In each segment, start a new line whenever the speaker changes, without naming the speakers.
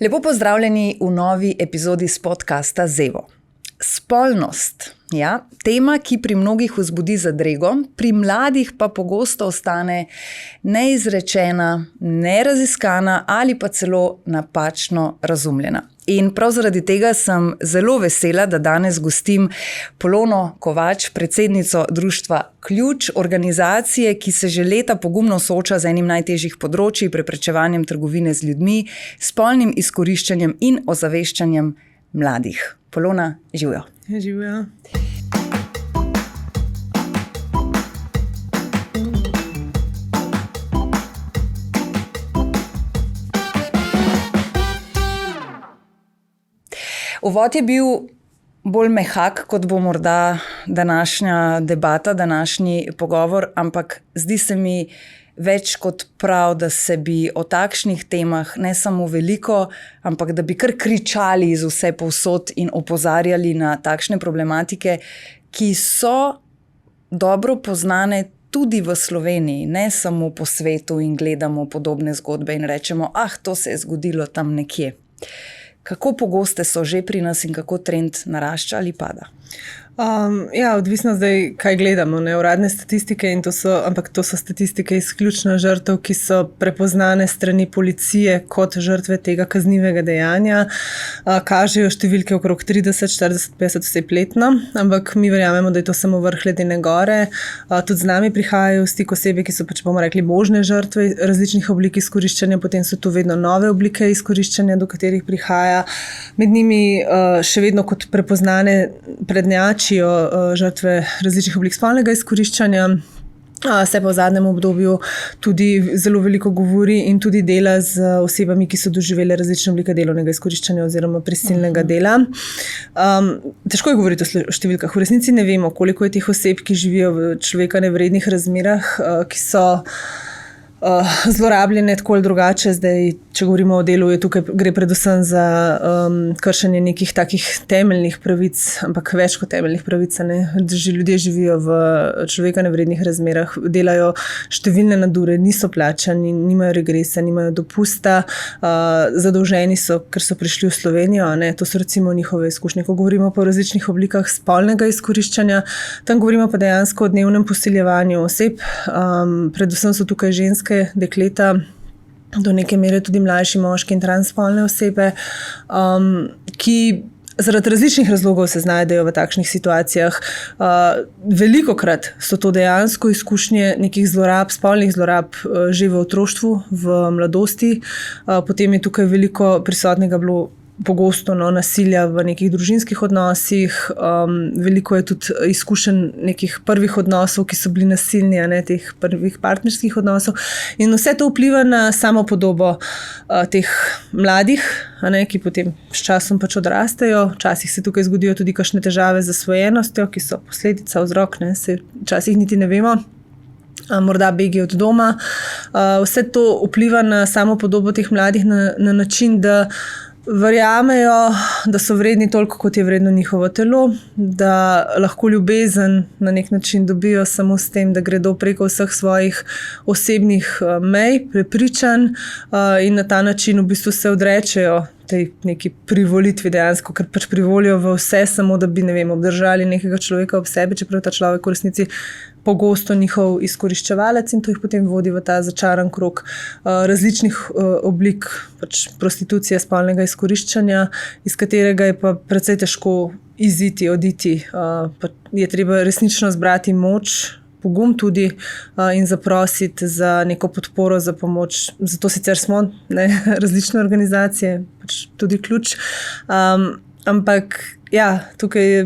Lepo pozdravljeni v novi epizodi s podcasta Zevo. Spolnost, ja, tema, ki pri mnogih vzbudi zadrego, pri mladih pa pogosto ostane neizrečena, neraziskana ali pa celo napačno razumljena. In prav zaradi tega sem zelo vesela, da danes gostim Polono Kovač, predsednico društva Ključ, organizacije, ki se že leta pogumno sooča z enim najtežjih področij, preprečevanjem trgovine z ljudmi, spolnim izkoriščanjem in ozaveščanjem mladih. Polona, živjo.
Živjo.
Uvod je bil bolj mehak, kot bo morda današnja debata, današnji pogovor, ampak zdi se mi več kot prav, da se bi o takšnih temah ne samo veliko, ampak da bi kar kričali iz vse povsod in opozarjali na takšne problematike, ki so dobro poznane tudi v Sloveniji, ne samo po svetu in gledamo podobne zgodbe in rečemo, to se je zgodilo tam nekje. Kako pogoste so že pri nas in kako trend narašča ali pada?
Odvisno zdaj, kaj gledamo, ne, uradne statistike, ampak to so statistike izključno žrtev, ki so prepoznane strani policije kot žrtve tega kaznivega dejanja. Kažejo številke okrog 30, 40, 50 oseb letno, ampak mi verjamemo, da je to samo vrh ledene gore. Tudi z nami prihajajo v stik osebe, ki so bomo rekli možne žrtve različnih oblik izkoriščanja, potem so tu vedno nove oblike izkoriščanja, do katerih prihaja. Med njimi še vedno kot prepoznane prednjačijo žrtve različnih oblik spolnega izkoriščanja. Se pa v zadnjem obdobju tudi zelo veliko govori in tudi dela z osebami, ki so doživele različne oblike delovnega izkoriščanja oziroma prisilnega dela. Težko je govoriti o številkah. V resnici ne vemo, koliko je teh oseb, ki živijo v človeka nevrednih razmerah, ki so zlorabljene tako ali drugače. Zdaj, če govorimo o delu, gre predvsem za kršenje nekih takih temeljnih pravic, ampak več kot temeljnih pravic. Ljudje živijo v človeka nevrednih razmerah, delajo številne nadure, niso plačani, nimajo regresa, nimajo dopusta, zadolženi so, ker so prišli v Slovenijo. To so recimo njihove izkušnje. Ko govorimo pa o različnih oblikah spolnega izkoriščanja, tam govorimo pa dejansko o dnevnem posiljevanju oseb. Predvsem so tukaj ženske, dekleta, do neke mere tudi mlajši moški in transspolne osebe, ki zaradi različnih razlogov se znajdejo v takšnih situacijah. Velikokrat so to dejansko izkušnje nekih zlorab, spolnih zlorab že v otroštvu, v mladosti. Potem je tukaj veliko prisotnega bilo pogosto nasilja v nekih družinskih odnosih, veliko je tudi izkušenj nekih prvih odnosov, ki so bili nasilni, teh prvih partnerskih odnosov. In vse to vpliva na samo podobo teh mladih, ki potem s časom odrastejo. Včasih se tukaj zgodijo tudi kakšne težave z zasvojenostjo, ki so posledica, vzrok, se včasih niti ne vemo. Morda begi od doma. Vse to vpliva na samo podobo teh mladih na način, da verjamejo, da so vredni toliko, kot je vredno njihovo telo, da lahko ljubezen na nek način dobijo samo s tem, da gredo preko vseh svojih osebnih mej, prepričanj in na ta način v bistvu se odrečejo tej neki privolitvi dejansko, ker privolijo v vse, samo da bi, obdržali nekega človeka ob sebi, čeprav ta človek v resnici pogosto njihov izkoriščevalec, in to jih potem vodi v ta začaran krog različnih oblik prostitucije, spolnega izkoriščanja, iz katerega je pa precej težko iziti, oditi. Je treba resnično zbrati moč, pogum tudi in zaprositi za neko podporo, za pomoč. Zato sicer smo različne organizacije, tudi Ključ. Ampak tukaj je,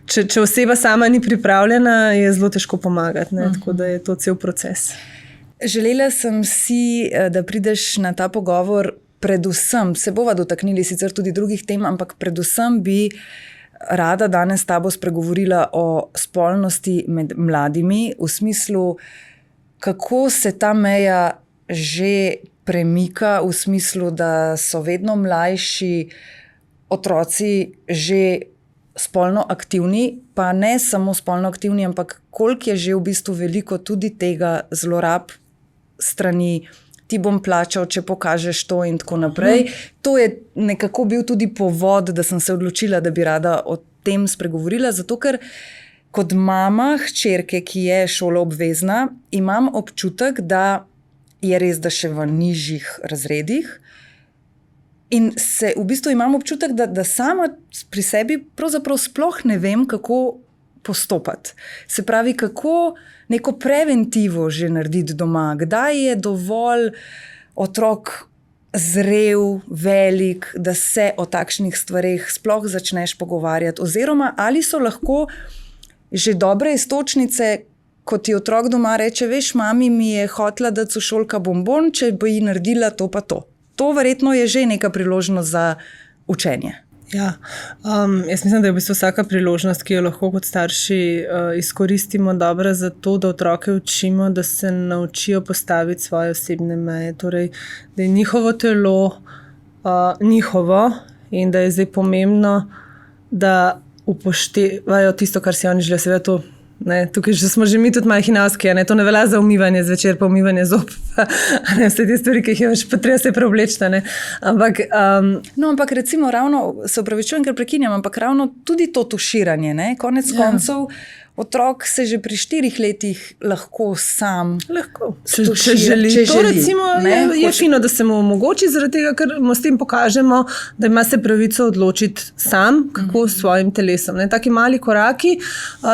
če oseba sama ni pripravljena, je zelo težko pomagati. Tako da je to cel proces.
Želela sem si, da prideš na ta pogovor predvsem, se bova dotaknili sicer tudi drugih tem, ampak predvsem bi rada danes s tabo spregovorila o spolnosti med mladimi, v smislu, kako se ta meja že premika, v smislu, da so vedno mlajši otroci že spolno aktivni, pa ne samo spolno aktivni, ampak koliko je že v bistvu veliko tudi tega zlorab strani ti bom plačal, če pokažeš to in tako naprej. To je nekako bil tudi povod, da sem se odločila, da bi rada o tem spregovorila, zato ker kot mama hčerke, ki je šoloobvezna, imam občutek, da je res, da še v nižjih razredih. In v bistvu imam občutek, da sama pri sebi pravzaprav sploh ne vem, kako postopati. Se pravi, kako neko preventivo že narediti doma. Kdaj je dovolj otrok zrel, velik, da se o takšnih stvareh sploh začneš pogovarjati? Oziroma, ali so lahko že dobre iztočnice, ko ti otrok doma reče, veš, mami mi je hotela dati sošolka bonbon, če bo ji naredila to pa to. To verjetno je že neka priložnost za učenje.
Ja, jaz mislim, da je v bistvu vsaka priložnost, ki jo lahko kot starši izkoristimo, dobra za to, da otroke učimo, da se naučijo postaviti svoje osebne meje. Torej, da je njihovo telo njihovo in da je zdaj pomembno, da upoštevajo tisto, kar si oni želijo. Seveda to, ne, tukaj smo že mi tudi malo hinavski, to ne velja za umivanje zvečer, pa umivanje zob, vse te stvari, ki jih imaš, pa treba se prevleči.
Ampak recimo ravno, se opravičujem, ker prekinjam, ampak ravno tudi to tuširanje, konec koncev, otrok se že pri 4 letih lahko sam
če želi. To recimo je fino, da se mu omogoči, zaradi tega, ker mu s tem pokažemo, da ima se pravico odločiti sam, kako s svojim telesom. Taki mali koraki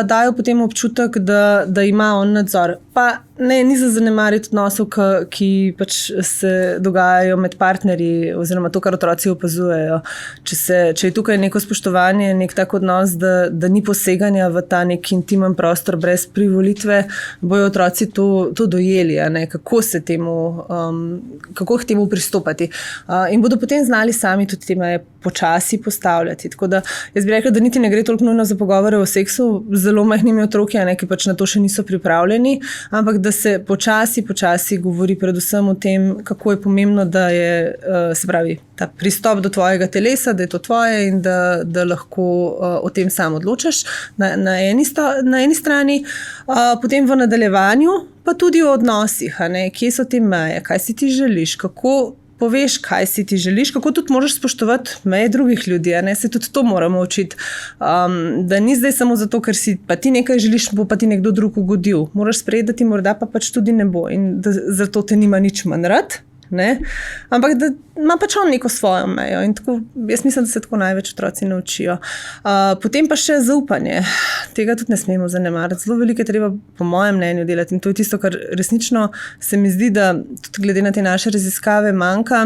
dajo potem občutek, da ima on nadzor. Pa ni za zanemariti odnosov, ki pač se dogajajo med partnerji, oziroma to, kar otroci opazujejo. Če je tukaj neko spoštovanje, nek tak odnos, da ni poseganja v ta nek intimen prostor brez privolitve, bojo otroci to dojeli, kako k temu pristopati. In bodo potem znali sami tudi te meje počasi postavljati. Tako da jaz bi rekla, da niti ne gre toliko nujno za pogovore o seksu z zelo majhnimi otroki, ki pač na to še niso pripravljeni, ampak da se počasi govori predvsem o tem, kako je pomembno, da je, se pravi, ta pristop do tvojega telesa, da je to tvoje in da lahko o tem sam odločaš na eni strani, potem v nadaljevanju, pa tudi o odnosih, kje so te meje, kaj si ti želiš, kako poveš, kaj si ti želiš, kako tudi moraš spoštovati meje drugih ljudi, se tudi to moramo učiti, da ni zdaj samo zato, ker si pa ti nekaj želiš, bo pa ti nekdo drug ugodil. Moraš sprejeti, da ti morda pa pač tudi ne bo in da zato te nima nič manj rad, ampak da ima pač on neko svojo mejo in tako, jaz mislim, da se tako največ otroci naučijo. Potem pa še zaupanje. Tega tudi ne smemo zanemariti. Zelo veliko je treba, po mojem mnenju, delati in to je tisto, kar resnično se mi zdi, da tudi glede na te naše raziskave manjka.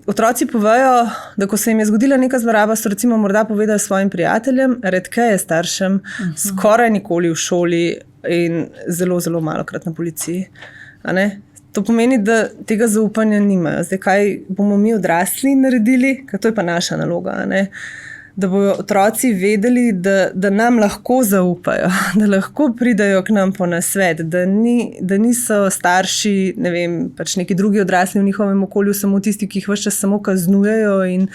Otroci povejo, da ko se jim je zgodila neka zloraba, so recimo morda povedali svojim prijateljem, redkeje staršem, skoraj nikoli v šoli in zelo, zelo malokrat na policiji. To pomeni, da tega zaupanja nimajo. Zdaj, kaj bomo mi odrasli naredili, ker to je pa naša naloga, da bodo otroci vedeli, da nam lahko zaupajo, da lahko pridajo k nam po nasvet, da niso starši, pač neki drugi odrasli v njihovem okolju, samo tisti, ki jih ves čas samo kaznujejo in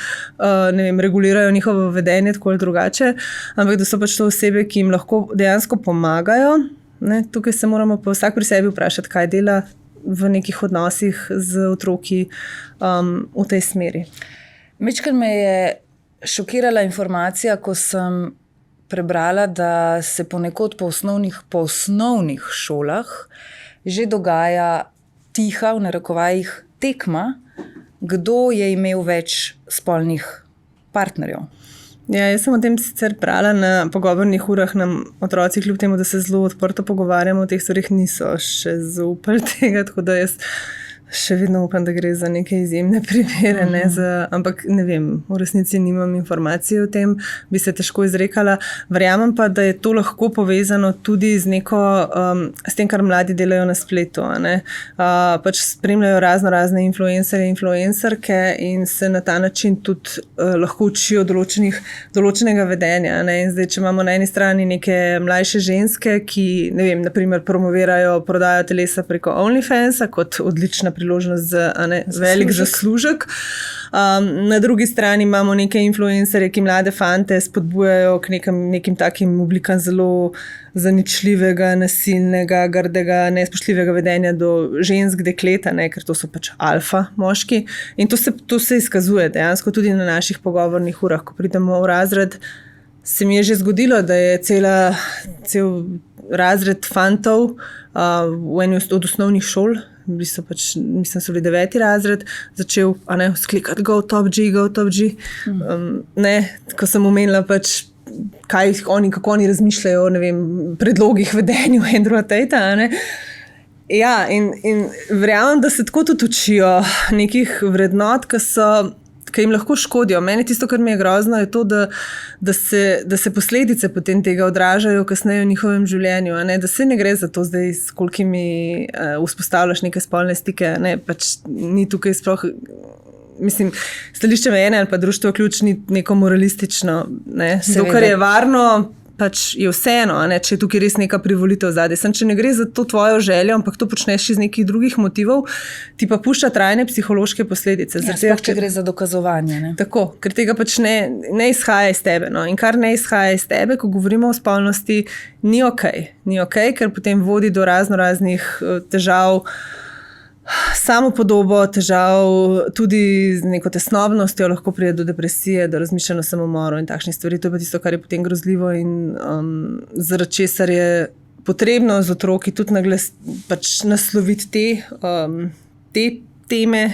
regulirajo njihovo vedenje tako ali drugače, ampak da so pač to osebe, ki jim lahko dejansko pomagajo. Tukaj se moramo pa vsak pri sebi vprašati, kaj dela v nekih odnosih z otroki v tej smeri.
Majčkeno me je šokirala informacija, ko sem prebrala, da se ponekod po osnovnih šolah že dogaja tiha, v narekovajih, tekma, kdo je imel več spolnih partnerjev.
Ja, jaz sem o tem sicer brala na pogovornih urah, nam otroci, kljub temu, da se zelo odprto pogovarjamo o teh stvarih, niso še zaupali tega, tako da jaz še vedno upam, da gre za neke izjemne primere, ampak ne vem, v resnici nimam informacije o tem, bi se težko izrekala. Verjamem pa, da je to lahko povezano tudi z s tem, kar mladi delajo na spletu. Pač spremljajo razne influencerke in se na ta način tudi lahko učijo določenega vedenja. In zdaj, če imamo na eni strani neke mlajše ženske, ki, naprimer promovirajo prodajo telesa preko OnlyFansa kot odlična priložnost za velik zaslužek. Na drugi strani imamo neke influencerje, ki mlade fante spodbujajo k nekim takim oblikam zelo zaničljivega, nasilnega, grdega, nespoštljivega vedenja do žensk, dekleta, ne, ker to so pač alfa moški. In to se izkazuje dejansko tudi na naših pogovornih urah, ko pridemo v razred. Se mi je že zgodilo, da je cel razred fantov v eni od osnovnih šol, mislim, so bili 9. razred, začel sklikati go top G. Ko sem omenila pač kako oni razmišljajo o predlogih vedenju Andrewa Tatea. Ja, in verjamem, da se tako tudi učijo nekih vrednot, ki jim lahko škodijo. Meni tisto, kar mi je grozno, je to, da se posledice potem tega odražajo kasneje v njihovem življenju. Da se ne gre za to zdaj, s kolikimi vzpostavljaš neke spolne stike. Pač ni tukaj sploh... Mislim, stališče ene ali pa društvo ključ ni neko moralistično. To, kar je varno, pač je vseeno, če je tukaj res neka privolitev zadaj. Če ne gre za to tvojo željo, ampak to počneš iz nekih drugih motivov, ti pa pušča trajne psihološke posledice.
Sploh, če gre za dokazovanje.
Tako, ker tega pač ne izhaja iz tebe. In kar ne izhaja iz tebe, ko govorimo o spolnosti, ni okej. Ni okej, ker potem vodi do raznih težav, samopodobo, težav tudi z neko tesnobnostjo, lahko pride do depresije, do razmišljanja o samomoru in takšnih stvari. To je pa tisto, kar je potem grozljivo in zaradi česar je potrebno z otroki tudi pač nasloviti te teme,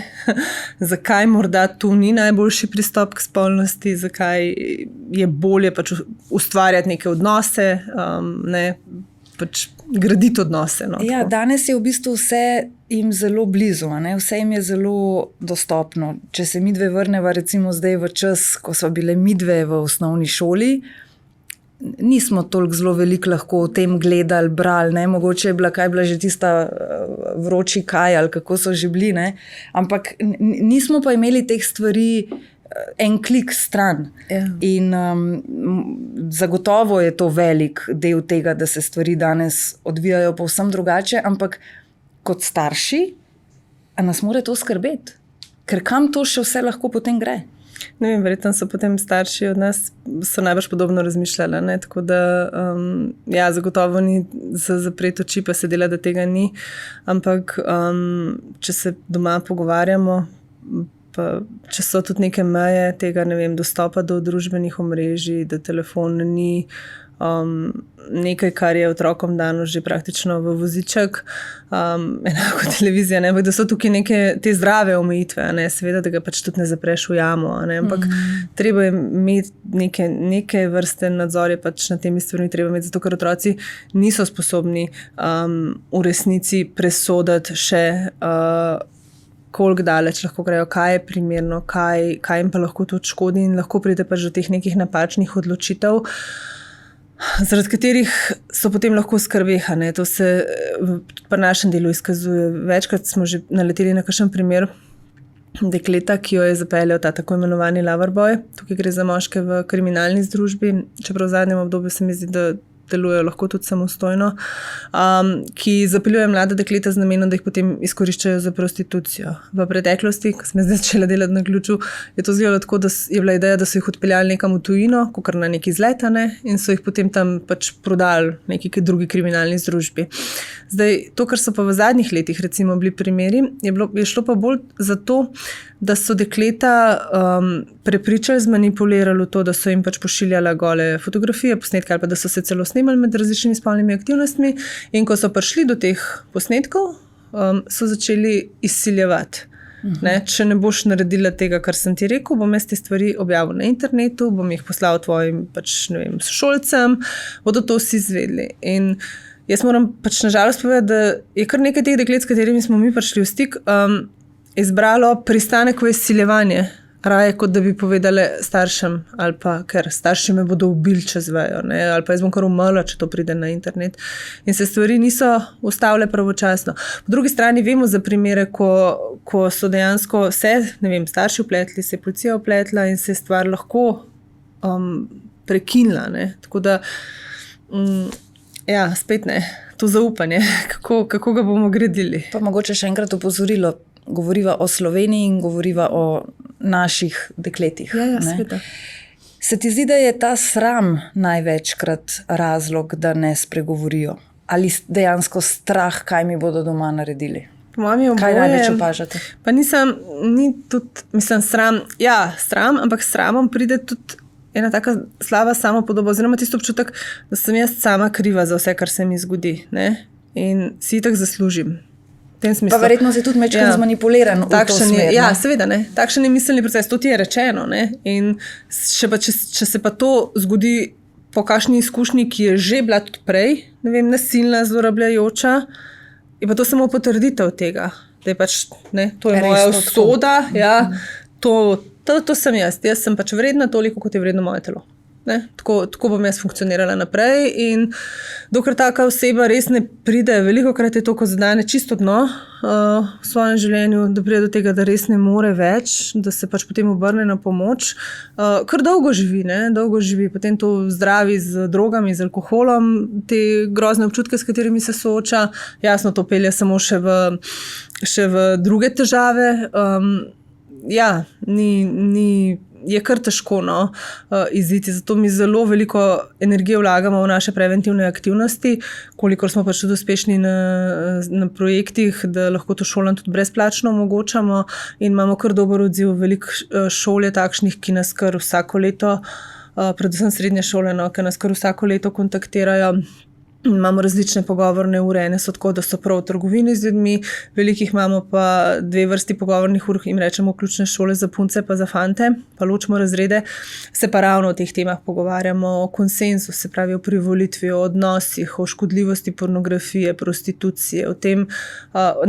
zakaj morda tu ni najboljši pristop k spolnosti, zakaj je bolje pač ustvarjati neke odnose, pač graditi odnose.
Ja, danes je v bistvu vse jim zelo blizu, vse jim je zelo dostopno. Če se midve vrneva recimo zdaj v čas, ko so bile midve v osnovni šoli, nismo toliko zelo veliko lahko o tem gledali, brali, mogoče je bila že tista vroči kaj ali kako so že bili, ampak nismo pa imeli teh stvari en klik stran.
Ja.
In zagotovo je to velik del tega, da se stvari danes odvijajo povsem drugače, ampak kot starši, a nas mora to skrbeti? Ker kam to še vse lahko potem gre?
Ne vem, verjetno so potem starši od nas so najbrž podobno razmišljali, tako da ja, zagotovo ni za zapreti oči, pa se dela, da tega ni, ampak če se doma pogovarjamo, pa če so tudi neke meje tega, dostopa do družbenih omrežij, da telefon ni nekaj, kar je otrokom dano že praktično v voziček, enako televizija, ampak da so tukaj neke te zdrave omejitve, seveda, da ga pač tudi ne zapreš v jamo, ampak treba je imeti neke vrste nadzorje pač na temi stvarmi, treba imeti, zato ker otroci niso sposobni v resnici presoditi še koliko daleč lahko grejo, kaj je primerno, kaj jim pa lahko tudi škodi in lahko pride pač do teh nekih napačnih odločitev, zaradi katerih so potem lahko skrbeh. To se pri našem delu izkazuje. Večkrat smo že naleteli na kakšen primer dekleta, ki jo je zapeljal ta tako imenovani loverboy. Tukaj gre za moške v kriminalni združbi, čeprav v zadnjem obdobju se mi zdi, da delujejo lahko tudi samostojno, ki zapeljuje mlade dekleta z namenom, da jih potem izkoriščajo za prostitucijo. V preteklosti, ko sem zdaj začela delati na Ključu, je to izgledalo tako, da je bila ideja, da so jih odpeljali nekam v tujino, kakor na neki izlet, in so jih potem tam pač prodali neki drugi kriminalni združbi. Zdaj, to, kar so pa v zadnjih letih recimo bili primeri, je šlo pa bolj za to, da so dekleta prepričali, zmanipulirali to, da so jim pač pošiljala gole fotografije, posnetke ali pa da so se celo snemali med različnimi spolnimi aktivnostmi, in ko so prišli do teh posnetkov, so začeli izsiljevati. Če ne boš naredila tega, kar sem ti rekel, bom jaz te stvari objavil na internetu, bom jih poslal tvojim sošolcem, bodo to vsi izvedeli. In jaz moram pač nažalost povedati, da je kar nekaj teh deklet, s katerimi smo mi prišli v stik, izbralo pristanek v izsiljevanje, raje kot da bi povedali staršem, ali pa ker starši me bodo ubili, če zvejo, ali pa jaz bom kar umrla, če to pride na internet. In se stvari niso ustavile pravočasno. Po drugi strani vemo za primere, ko so dejansko se, starši vpletli, se je policija vpletla in se je stvar lahko prekinila. Tako da, ja, spet to zaupanje, kako ga bomo gradili.
Pa mogoče še enkrat opozorilo, govoriva o Sloveniji in govoriva o naših dekletih.
Ja,
ne.
sveta.
Se ti zdi, da je ta sram največkrat razlog, da ne spregovorijo? Ali dejansko strah, kaj mi bodo doma naredili?
Po mojem je
Kaj
oboje.
največ opažate?
Pa ni tudi, mislim, sram. Ja, sram, ampak s sramom pride tudi ena taka slaba samopodoba, oziroma tisto občutek, da sem jaz sama kriva za vse, kar se mi zgodi, ne? In si tako zaslužim. V tem smislu.
Pa verjetno si tudi mečkaj zmanipuliran v to smer.
Ja, seveda, ne. Takšen je miselni proces, to ti je rečeno, ne. In če se pa to zgodi po kakšni izkušnji, ki je že bila tudi prej, ne vem, nasilna, zlorabljajoča, je pa to samo potrditev tega, da je pač, ne, to je moja usoda, ja, to sem jaz. Jaz sem pač vredna toliko, kot je vredno moje telo. Ne? Tako bom jaz funkcionirala naprej in dokler taka oseba res ne pride, veliko krat je to, ko zadane čisto dno v svojem življenju, da pride do tega, da res ne more več, da se pač potem obrne na pomoč, kar dolgo živi, potem to zdravi z drogami, z alkoholom, te grozne občutke, s katerimi se sooča, jasno to pelje samo še v druge težave. Ja, je kar težko iziti, zato mi zelo veliko energije vlagamo v naše preventivne aktivnosti, kolikor smo pač tudi uspešni na projektih, da lahko to šolam tudi brezplačno omogočamo in imamo kar dober odziv. Veliko šol je takšnih, ki nas kar vsako leto, predvsem srednje šole, ki nas kar vsako leto kontaktirajo. Imamo različne pogovorne ure, ene so tako, da so prav v trgovini z ljudmi, velikih imamo pa 2 vrsti pogovornih ur, jim rečemo ključne šole za punce pa za fante, pa ločimo razrede, se pa ravno o teh temah pogovarjamo, o konsenzu, se pravi o privolitvi, o odnosih, o škodljivosti pornografije, prostitucije, o tem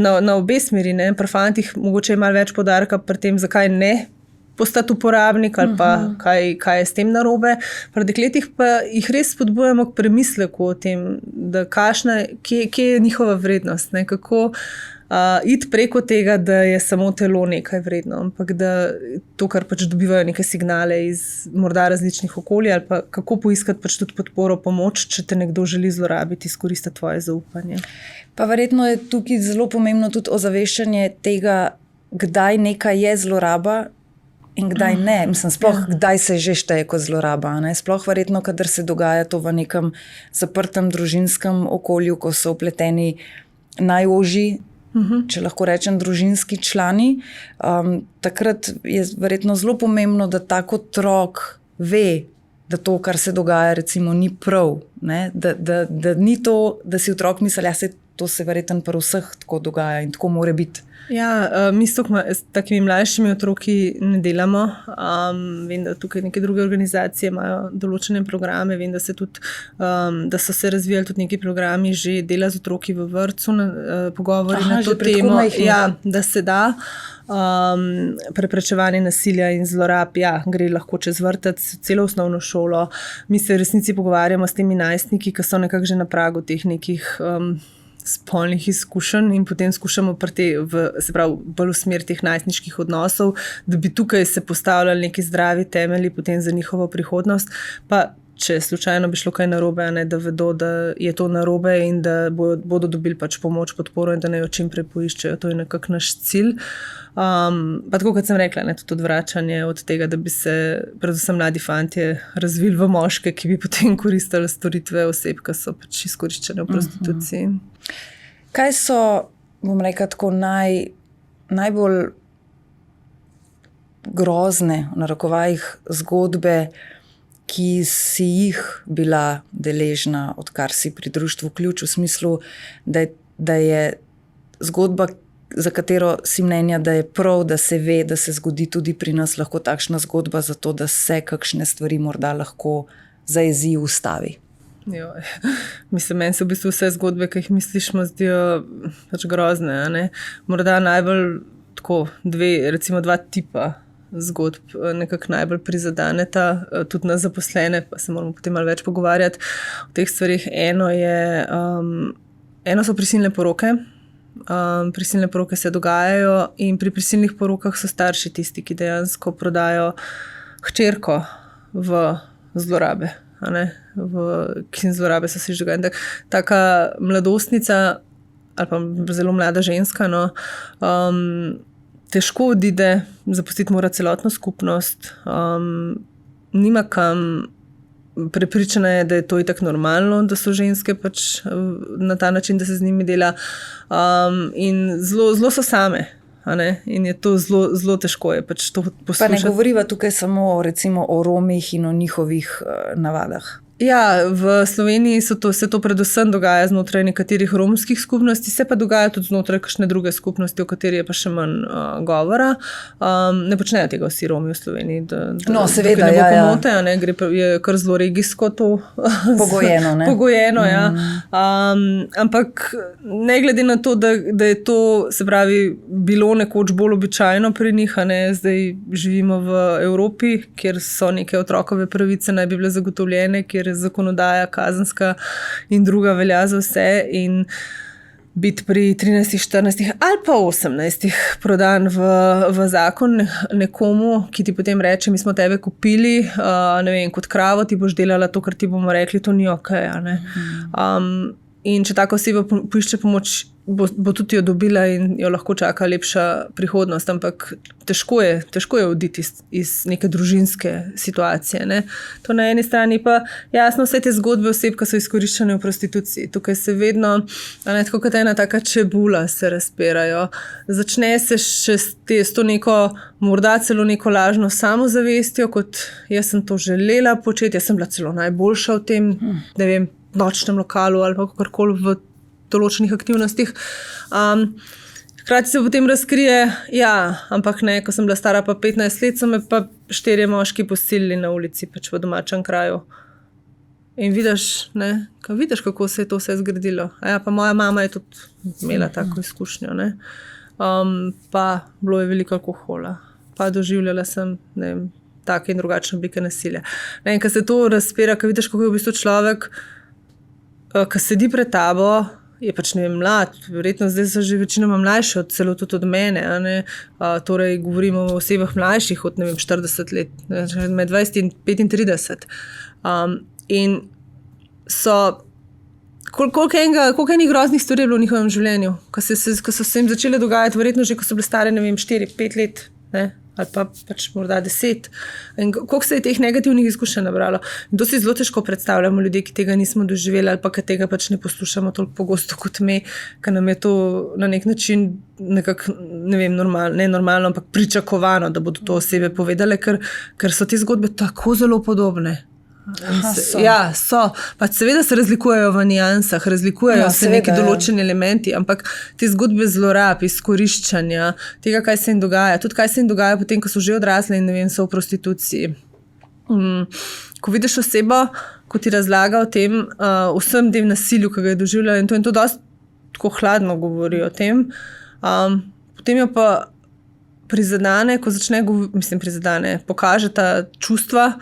na obe smeri, ne, pri fantih mogoče je malo več poudarka pri tem, zakaj ne postati uporabnik ali pa kaj je s tem narobe. Pri dekletih pa jih res spodbujamo k premisleku o tem, da kje je njihova vrednost, ne? Kako iti preko tega, da je samo telo nekaj vredno, ampak da to, kar pač dobivajo neke signale iz morda različnih okolij ali pa kako poiskati pač tudi podporo, pomoč, če te nekdo želi zlorabiti, izkoristiti tvoje zaupanje.
Pa verjetno je tukaj zelo pomembno tudi ozaveščanje tega, kdaj nekaj je zloraba in kdaj ne. Mislim, sploh kdaj se že šteje kot zloraba. Ne? Sploh verjetno, kadar se dogaja to v nekem zaprtem družinskem okolju, ko so vpleteni najožji, če lahko rečem, družinski člani. Takrat je verjetno zelo pomembno, da tak otrok ve, da to, kar se dogaja, recimo, ni prav. Ne? Da ni to, da si otrok misli, to se verjetno pri vseh tako dogaja in tako mora biti.
Ja, mi s takimi mlajšimi otroki ne delamo. Vem, da tukaj neke druge organizacije imajo določene programe, vem, da so se razvijali tudi neki programi, že dela z otroki v vrtcu, pogovori na to temo. Ja, da se da. Preprečevanje nasilja in zlorab, ja, gre lahko čez vrtec, celo osnovno šolo. Mi se v resnici pogovarjamo s temi najstniki, ki so nekako že na pragu teh nekih spolnih izkušenj in potem skušamo se pravi, bolj v smer teh najstniških odnosov, da bi tukaj se postavljali neki zdravi temelji potem za njihovo prihodnost, pa če slučajno bi šlo kaj narobe, ne, da vedo, da je to narobe in da bodo dobili pač pomoč, podporo in da naj jo čim prej poiščejo. To je nekako naš cilj. Pa tako, kot sem rekla, ne, tudi odvračanje od tega, da bi se predvsem mladi fantje razvili v moške, ki bi potem koristili storitve oseb, ki so pač izkoriščene v prostituciji.
Kaj so, bom rekla tako, najbolj grozne, v narekovajih, zgodbe, ki si jih bila deležna, odkar si pri društvu Ključ, v smislu, da je zgodba, za katero si mnenja, da je prav, da se ve, da se zgodi tudi pri nas lahko takšna zgodba, zato da se kakšne stvari morda lahko zajezi, ustavi.
Mislim, meni se v bistvu vse zgodbe, ki jih misliš, zdijo pač grozne. Ne? Morda najbolj tako recimo 2 tipa zgodb nekako najbolj prizadeneta, tudi nas zaposlene, pa se moramo potem malo več pogovarjati o teh stvarih. Eno so prisilne poroke. Prisilne poroke se dogajajo in pri prisilnih porokah so starši tisti, ki dejansko prodajo hčerko v zlorabe. Ki zlorabe so se že dogajale. Taka mladostnica ali pa zelo mlada ženska, težko odide, zapustiti mora celotno skupnost, nima kam, prepričana je, da je to itak normalno, da so ženske pač na ta način, da se z njimi dela, in zelo so same. In je to zelo težko je pač to poslušati.
Pa ne govoriva tukaj samo recimo o Romih in o njihovih navadah.
Ja, v Sloveniji se to predvsem dogaja znotraj nekaterih romskih skupnosti, se pa dogaja tudi znotraj kakšne druge skupnosti, o kateri je pa še manj govora. Ne počnejo tega vsi Romi v Sloveniji,
no, seveda,
ne bo pomote, je kar zelo regijsko to
pogojeno.
Pogojeno, ja. Ampak ne glede na to, da je to, se pravi, bilo nekoč bolj običajno pri njih, zdaj živimo v Evropi, kjer so neke otrokove pravice naj bi bile zagotovljene, kjer zakonodaja kazenska in druga velja za vse, in biti pri 13, 14 ali pa 18 prodan v zakon nekomu, ki ti potem reče, mi smo tebe kupili, ne vem, kot kravo ti boš delala to, kar ti bomo rekli, to ni okej. In če taka oseba poišče pomoč, bo tudi jo dobila in jo lahko čaka lepša prihodnost, ampak težko je oditi iz neke družinske situacije. Ne? To na eni strani pa jasno vse te zgodbe oseb, ki so izkoriščene v prostituciji. Tukaj se vedno, tako kot ena taka čebula se razpirajo. Začne se še s to neko, morda celo neko lažno samozavestjo, kot jaz sem to želela početi, jaz sem bila celo najboljša v tem, ne vem, nočnem lokalu ali pa kakorkoli v določenih aktivnostih. Hkrati se potem razkrije, ampak ne, ko sem bila stara pa 15 let, so me pa 4 moški posilili na ulici, pač v domačem kraju. In vidiš, kako se je to vse zgradilo. Pa moja mama je tudi imela tako izkušnjo. Ne? Pa bilo je veliko alkohola. Pa doživljala sem, ne vem, take in drugačne oblike nasilja. In ko se to razpira, ko vidiš, kako je v bistvu človek, ko sedi pred tabo, je pač, ne vem, mlad, verjetno zdaj so že večinoma mlajši, celo tudi od mene, torej govorimo o osebah mlajših od, ne vem, 40 let, med 20 in 35. In so, koliko enih groznih stvari je bilo v njihovem življenju, ko so se jim začele dogajati, verjetno že, ko so bile stare, ne vem, 4-5 let, ne? Ali pa pač morda 10. In koliko se je teh negativnih izkušenj nabralo. In to si zelo težko predstavljamo ljudje, ki tega nismo doživeli ali pa ki tega pač ne poslušamo toliko pogosto kot mi, ker nam je to na nek način nekako, ne vem, ne normalno, ampak pričakovano, da bodo to osebe povedale, ker so te zgodbe tako zelo podobne. So. Pač seveda se razlikujejo v nijansah, razlikujejo se neki določeni elementi, ampak te zgodbe zlorab, izkoriščanja, tega, kaj se jim dogaja, tudi kaj se jim dogaja potem, ko so že odrasli in ne vem, so v prostituciji. Ko vidiš osebo, ko ti razlaga o tem, vsem tem nasilju, ki ga je doživljala, in to dosti tako hladno govori o tem, potem jo pa prizadene, ko začne, pokaže ta čustva,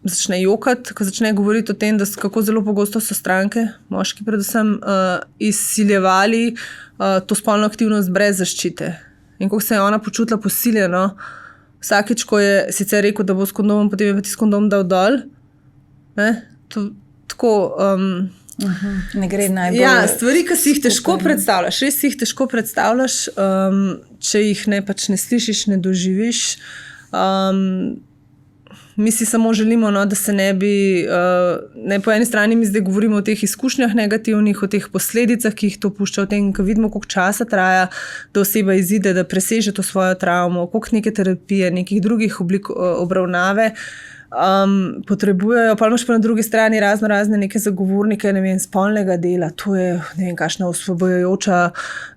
začne jokati, ko začne govoriti o tem, da kako zelo pogosto so stranke, moški predvsem, izsiljevali to spolno aktivnost brez zaščite. In kako se je ona počutila posiljeno, vsakič, ko je sicer rekel, da bo s kondomom, potem je pa tisti kondom dal dol. Tako...
ne gre najbolj...
stvari, ki si jih težko predstavljaš, res si jih težko predstavljaš, če jih pač ne slišiš, ne doživiš. Mi si samo želimo, da se ne bi, po eni strani mi zdaj govorimo o teh izkušnjah negativnih, o teh posledicah, ki jih to pušča, o tem, ko vidimo, koliko časa traja, da oseba izide, da preseže to svojo travmo, koliko neke terapije, nekih drugih oblik obravnave potrebujejo. Pa imaš pa na drugi strani razne neke zagovornike, ne vem, spolnega dela. To je, ne vem, kakšna osvobojujoča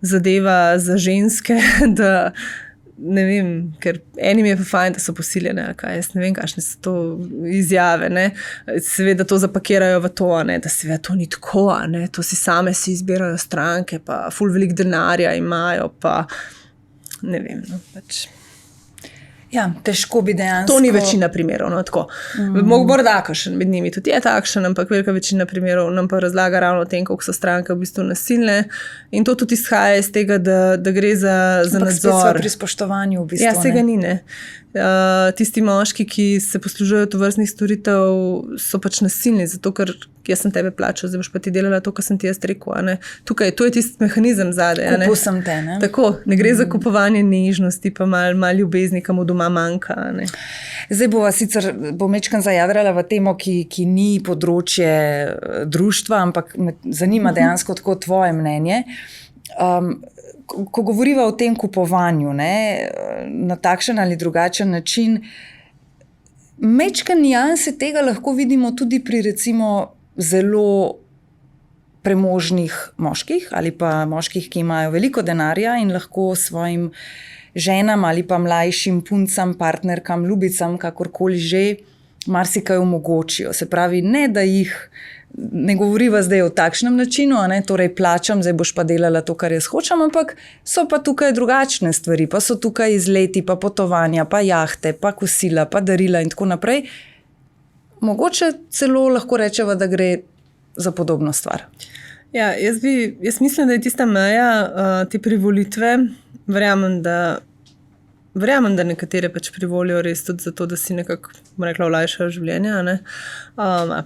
zadeva za ženske, da ne vem, ker enim je pa fajn, da so posiljene, jaz ne vem, kakšne so to izjave, ne. Seveda to zapakirajo v to, da seveda to ni tako, to si same si izbirajo stranke, pa ful veliko denarja imajo, pa ne vem, pač.
Ja, težko bi dejansko.
To ni večina primerov. No, morda kakšen med njimi tudi je takšen, ampak velika večina primerov nam pa razlaga ravno o tem, kako so stranke v bistvu nasilne. In to tudi izhaja iz tega, da gre za nadzor.
Pri spoštovanju v bistvu.
Ja, vsega ni, ne. Tisti moški, ki se poslužujejo tovrstnih storitev, so pač nasilni, zato ker jaz sem tebe plačal, zdaj boš pa ti delala to, kar sem ti jaz rekel. Tukaj, to je tisti mehanizem zadaj.
Kupil sem te. Ne?
Tako, ne gre za kupovanje nežnosti, pa malo ljubezni, kam doma manjka. Ne?
Zdaj bom mečkam zajadrala v temo, ki ni področje društva, ampak me zanima dejansko tako tvoje mnenje. Ko govoriva o tem kupovanju, ne, na takšen ali drugačen način, mečkam nijanse tega lahko vidimo tudi pri recimo zelo premožnih moških ali pa moških, ki imajo veliko denarja in lahko svojim ženam ali pa mlajšim puncam, partnerkam, ljubicam, kakorkoli že, marsikaj omogočijo. Se pravi, ne da jih, ne govoriva zdaj o takšnem načinu, torej plačam, zdaj boš pa delala to, kar jaz hočem, ampak so pa tukaj drugačne stvari, pa so tukaj izleti, pa potovanja, pa jahte, pa kosila, pa darila in tako naprej. Mogoče celo lahko rečeva, da gre za podobno stvar.
Ja, jaz mislim, da je tista meja te privolitve, verjamem, da nekatere pač privolijo res tudi zato, da si nekako, rekla, olajšajo življenje, ali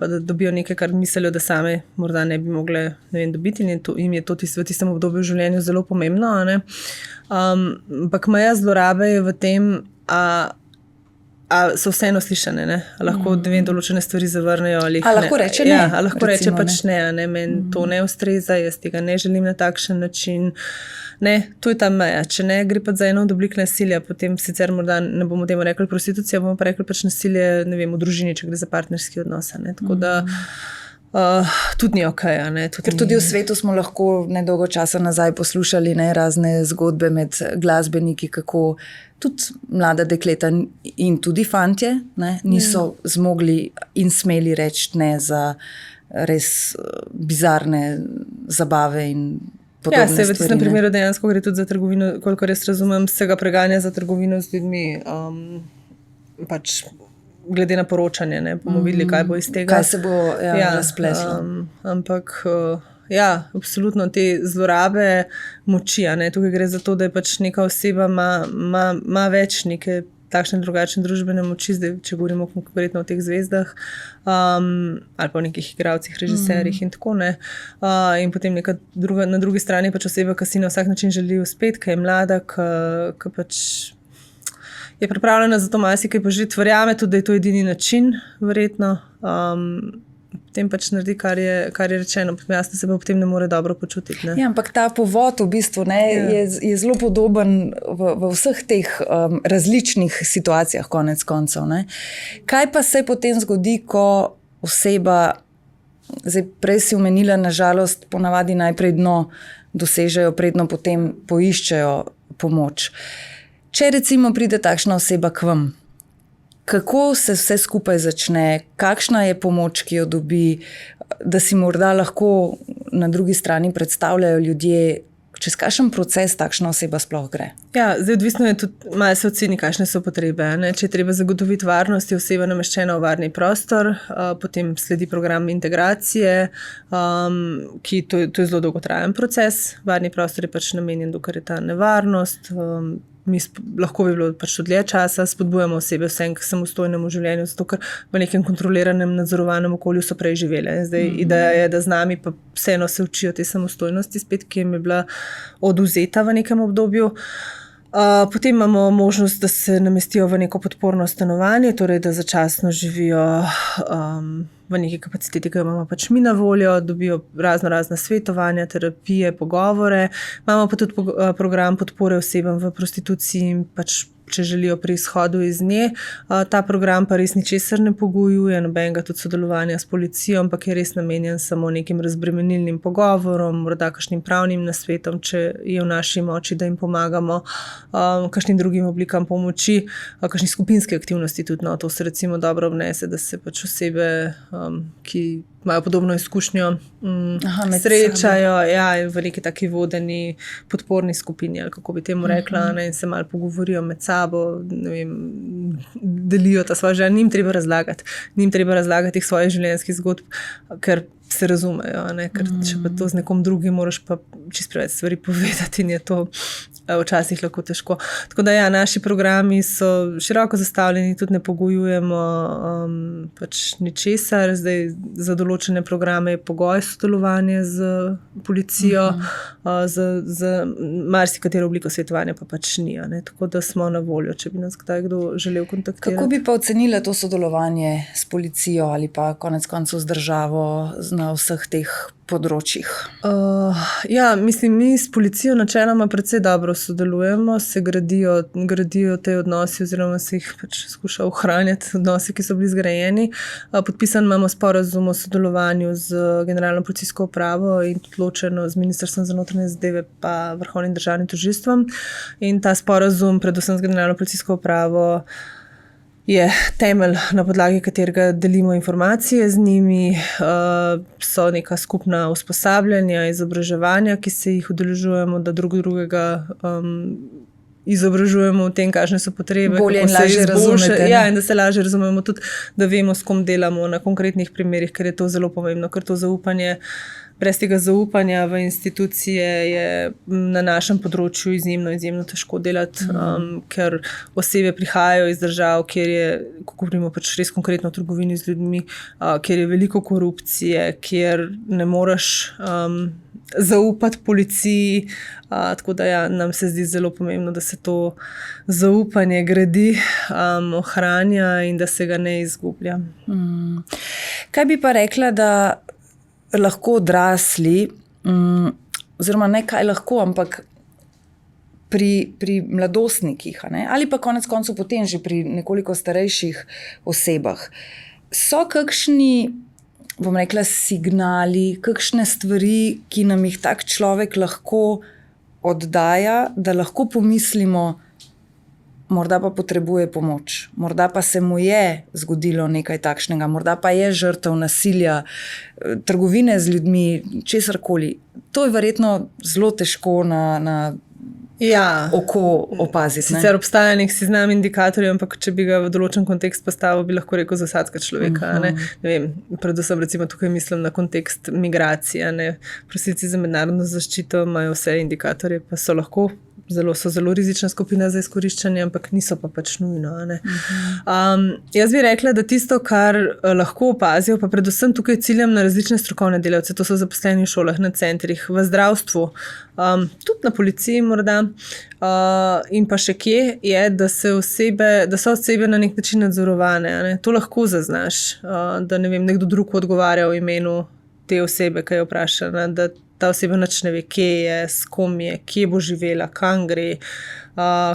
pa da dobijo nekaj, kar mislijo, da same morda ne bi mogle, dobiti in jim je to v tistem obdobju v življenju zelo pomembno. Ampak meja zlorabe je v tem, so vseeno slišane, ne? Lahko določene stvari zavrnejo ali jih ne.
Lahko reče ne.
Ja, lahko reče pač ne. Meni to ne ustreza, jaz tega ne želim na takšen način. Ne, to je ta meja. Če ne, gre pa za eno od oblik nasilja, potem sicer morda ne bomo temu rekli prostitucija, bomo pa rekli pač nasilje, v družini, če gre za partnerski odnos. Tako da tudi ni okej.
Ker tudi v svetu smo lahko nedolgo časa nazaj poslušali razne zgodbe med glasbeniki, kako tudi mlada dekleta in tudi fantje niso zmogli in smeli reči ne za res bizarne zabave in podobne stvari.
V tistem primeru dejansko gre tudi za trgovino, koliko res razumem, se ga preganja za trgovino z ljudmi, pač glede na poročanje, bomo videli, kaj bo iz tega.
Kaj se bo razpleslo.
Ampak absolutno te zlorabe moči. Tukaj gre za to, da je pač neka oseba ima več neke takšne drugačne družbene moči, zdaj, če govorimo konkretno o teh zvezdah, ali pa o nekih igralcih, režiserjih in tako ne. In potem na drugi strani pač oseba, ki si na vsak način želi uspeti, ki je mlada, ki pač je pripravljena za to marsikaj požiti, verjame tudi, da je to edini način, verjetno. Potem pač naredi, kar je rečeno, jasno se pa potem ne more dobro počutiti. Ne?
Ja, ampak ta povod v bistvu je zelo podoben v vseh teh različnih situacijah, konec koncev. Kaj pa se potem zgodi, ko oseba, zdaj prej si omenila, nažalost, ponavadi najprej dno dosežejo, predno potem poiščejo pomoč. Če recimo pride takšna oseba k vam, kako se vse skupaj začne, kakšna je pomoč, ki jo dobi, da si morda lahko na drugi strani predstavljajo ljudje, čez kakšen proces takšna oseba sploh gre?
Ja, zdaj odvisno je tudi, malo se oceni, kakšne so potrebe. Če je treba zagotoviti varnost, je oseba nameščena v varni prostor, potem sledi program integracije, to je zelo dolgotrajen proces. Varni prostor je pač namenjen, dokler je ta nevarnost. Lahko bi bilo pač dlje časa, spodbujamo osebe vsem k samostojnemu življenju, zato ker v nekem kontroliranem, nadzorovanem okolju so prej živele. Zdaj, ideja je, da z nami pa vseeno se učijo te samostojnosti, spet, ki jim je bila odvzeta v nekem obdobju. Potem imamo možnost, da se namestijo v neko podporno stanovanje, torej da začasno živijo v neki kapaciteti, ki jo imamo pač mi na voljo, dobijo razna svetovanja, terapije, pogovore. Imamo pa tudi program podpore osebam v prostituciji in pač, če želijo pri izhodu iz nje. Ta program pa res ničesar ne pogojuje, nobenega tudi sodelovanja s policijo, ampak je res namenjen samo nekim razbremenilnim pogovorom, morda kakšnim pravnim nasvetom, če je v naši moči, da jim pomagamo, kakšnim drugim oblikam pomoči, kakšni skupinske aktivnosti tudi. To se recimo dobro obnese, da se pač osebe, ki imajo podobno izkušnjo, srečajo in v neki taki vodeni podporni skupini, ali kako bi temu rekla, in se malo pogovorijo med sabo, ne vem, delijo ta svoje življenje. Njim treba razlagati svojih življenjskih zgodb, ker se razumejo, ker če pa to z nekom drugim moraš pa čisto preveč stvari povedati in je to včasih lahko težko. Tako da naši programi so široko zastavljeni, tudi ne pogojujemo ničesar. Zdaj za določene programe je pogoj sodelovanje z policijo, za marsikatero obliko svetovanja pa ni. Tako da smo na voljo, če bi nas kdaj kdo želel kontaktirati.
Kako bi pa ocenila to sodelovanje s policijo ali pa konec koncev z državo na vseh teh področjih?
Mislim, mi s policijo načeloma precej dobro sodelujemo, se gradijo te odnosi oziroma se jih skuša ohranjati odnosi, ki so bili zgrajeni. Podpisan imamo sporazum o sodelovanju z Generalno policijsko upravo in tudi ločeno z Ministrstvom za notranje zadeve pa Vrhovnim državnim tožilstvom. In ta sporazum, predvsem z Generalno policijsko upravo, je temelj, na podlagi katerega delimo informacije z njimi, so neka skupna usposabljanja, izobraževanja, ki se jih udeležujemo, da drugega izobražujemo v tem, kakšne so potrebe.
Bolje in lažje razumete.
In da se lažje razumemo tudi, da vemo, s kom delamo na konkretnih primerih, ker je to zelo pomembno, ker to zaupanje, brez tega zaupanja v institucije je na našem področju izjemno težko delati, ker osebe prihajajo iz držav, kjer je, ko govorimo res konkretno o trgovini z ljudmi, kjer je veliko korupcije, kjer ne moreš zaupati policiji, tako da nam se zdi zelo pomembno, da se to zaupanje gradi, ohranja in da se ga ne izgublja.
Kaj bi pa rekla, da lahko odrasli, oziroma ne kaj lahko, ampak pri mladostnikih, ali pa konec koncev potem že pri nekoliko starejših osebah, so kakšni, bom rekla, signali, kakšne stvari, ki nam jih tak človek lahko oddaja, da lahko pomislimo, morda pa potrebuje pomoč, morda pa se mu je zgodilo nekaj takšnega, morda pa je žrtev nasilja, trgovine z ljudmi, česarkoli. To je verjetno zelo težko na oko opaziti.
Sicer obstaja nek seznam indikatorjev, ampak če bi ga v določen kontekst postavil, bi lahko rekel za vsakega človeka. Ne vem, predvsem recimo tukaj mislim na kontekst migracije. Prosilci za mednarodno zaščito imajo vse indikatorje, pa so zelo rizična skupina za izkoriščanje, ampak niso pa nujno. Jaz bi rekla, da tisto, kar lahko opazijo, pa predvsem tukaj ciljam na različne strokovne delavce, to so zaposleni v šolah, na centrih, v zdravstvu, tudi na policiji morda, in pa še kje, je, da so osebe na nek način nadzorovane. To lahko zaznaš, da nekdo drug odgovarja v imenu te osebe, ki je vprašana, da ta oseba nič ne ve, kje je, s kom je, kje bo živela, kam gre,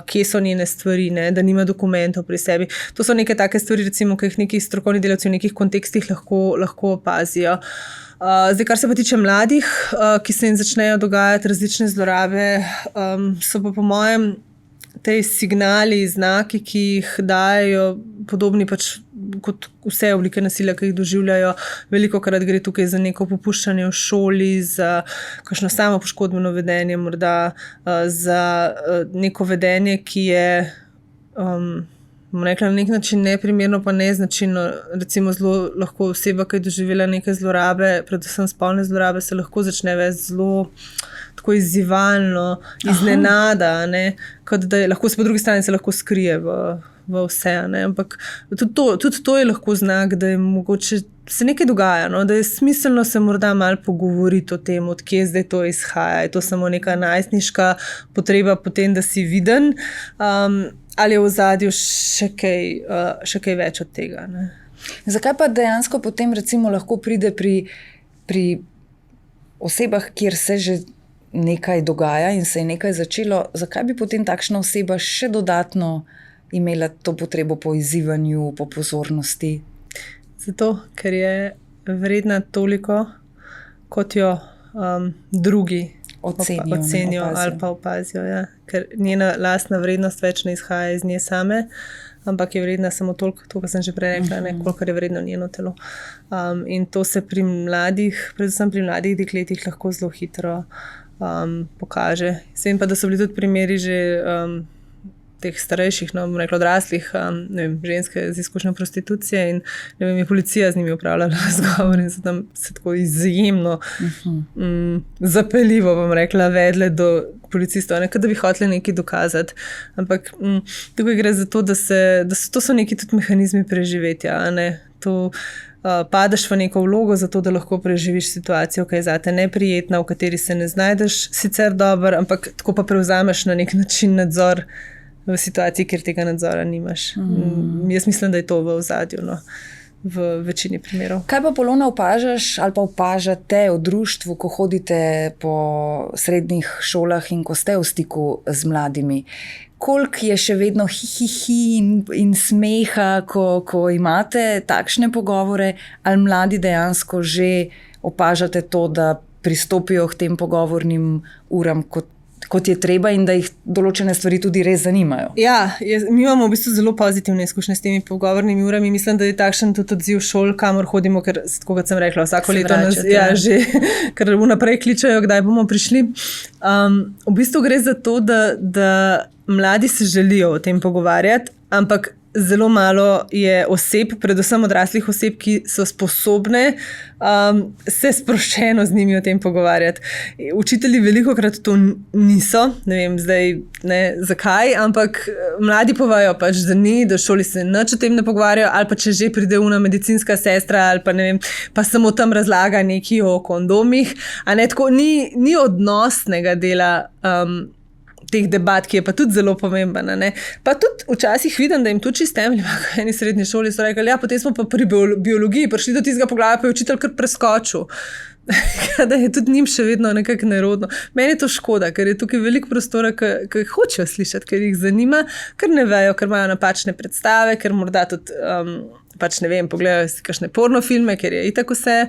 kje so njene stvari, da nima dokumentov pri sebi. To so neke take stvari, recimo, ki jih neki strokovni delavci v nekih kontekstih lahko opazijo. Zdaj, kar se pa tiče mladih, ki se jim začnejo dogajati različne zlorabe, so pa po mojem tej signali, znaki, ki jih dajo, podobni kot vse oblike nasilja, ki jih doživljajo. Velikokrat gre tukaj za neko popuščanje v šoli, za kakšno samo poškodbeno vedenje, morda za neko vedenje, ki je na nek način neprimerno, pa neznačilno. Recimo zelo lahko oseba, ki je doživela neke zlorabe, predvsem spolne zlorabe, se lahko začne vesti zelo tako izzivalno, iznenada, kot da lahko se po drugi strani se lahko skrije v vse. Ampak tudi to je lahko znak, da je mogoče se nekaj dogaja, da je smiselno se morda malo pogovoriti o tem, odkje zdaj to izhaja. Je to samo neka najstniška potreba potem, da si viden, ali je v ozadju še kaj več od tega.
Zakaj pa dejansko potem recimo lahko pride pri osebah, kjer se že nekaj dogaja in se je nekaj začelo, zakaj bi potem takšna oseba še dodatno imela to potrebo po izzivanju, po pozornosti?
Zato, ker je vredna toliko, kot jo drugi ocenijo ali pa opazijo. Ker njena lastna vrednost več ne izhaja iz nje same, ampak je vredna samo toliko, to, kar sem že prej rekla, kolikor je vredno njeno telo. In to se pri mladih, predvsem pri mladih dekletih, lahko zelo hitro pokaže. Vem pa, da so bili tudi primeri že teh starejših, no, bom rekla odraslih, ženske z izkušnjo prostitucije in je policija z njimi upravljala razgovor in so tam se tako izjemno zapeljivo, bom rekla, vedle do policistov, nekaj, da bi hoteli nekaj dokazati. Ampak tukaj gre za to, to so neki tudi mehanizmi preživetja, a ne, to padeš v neko vlogo zato, da lahko preživiš situacijo, ki je zate neprijetna, v kateri se ne znajdeš sicer dobro, ampak tako pa prevzameš na nek način nadzor v situaciji, kjer tega nadzora nimaš. Jaz mislim, da je to v ozadju, no, v večini primerov.
Kaj pa, Polona, opažaš ali pa opažate v društvu, ko hodite po srednjih šolah in ko ste v stiku z mladimi? Koliko je še vedno in smeha, ko imate takšne pogovore, ali mladi dejansko že opažate to, da pristopijo k tem pogovornim uram kot je treba in da jih določene stvari tudi res zanimajo?
Ja, mi imamo v bistvu zelo pozitivne izkušnje s temi pogovornimi urami. Mislim, da je takšen tudi odziv šol, kamor hodimo, ker, kot sem rekla, vsako leto nas že kar vnaprej kličajo, kdaj bomo prišli. V bistvu gre za to, da mladi se želijo o tem pogovarjati, ampak zelo malo je oseb, predvsem odraslih oseb, ki so sposobne se sproščeno z njimi o tem pogovarjati. Učitelji velikokrat to niso, ne vem zdaj zakaj, ampak mladi povajo pač, da da šoli se nič o tem ne pogovarjajo, ali pa če že pride una medicinska sestra, ali pa ne vem, pa samo tam razlaga nekaj o kondomih, a ne tako, ni odnosnega dela teh debat, ki je pa tudi zelo pomemben. Pa tudi včasih vidim, da jim tudi čisto temelji, v eni srednji šoli so rekli, ja, potem smo pa pri biologiji prišli do tistega poglavja, pa je učitelj kar preskočil. Da je tudi njim še vedno nekako nerodno. Meni je to škoda, ker je tukaj veliko prostora, ki jih hočejo slišati, ker jih zanima, ker ne vejo, ker imajo napačne predstave, ker morda tudi, pač ne vem, pogledajo si kakšne pornofilme, ker je itak vse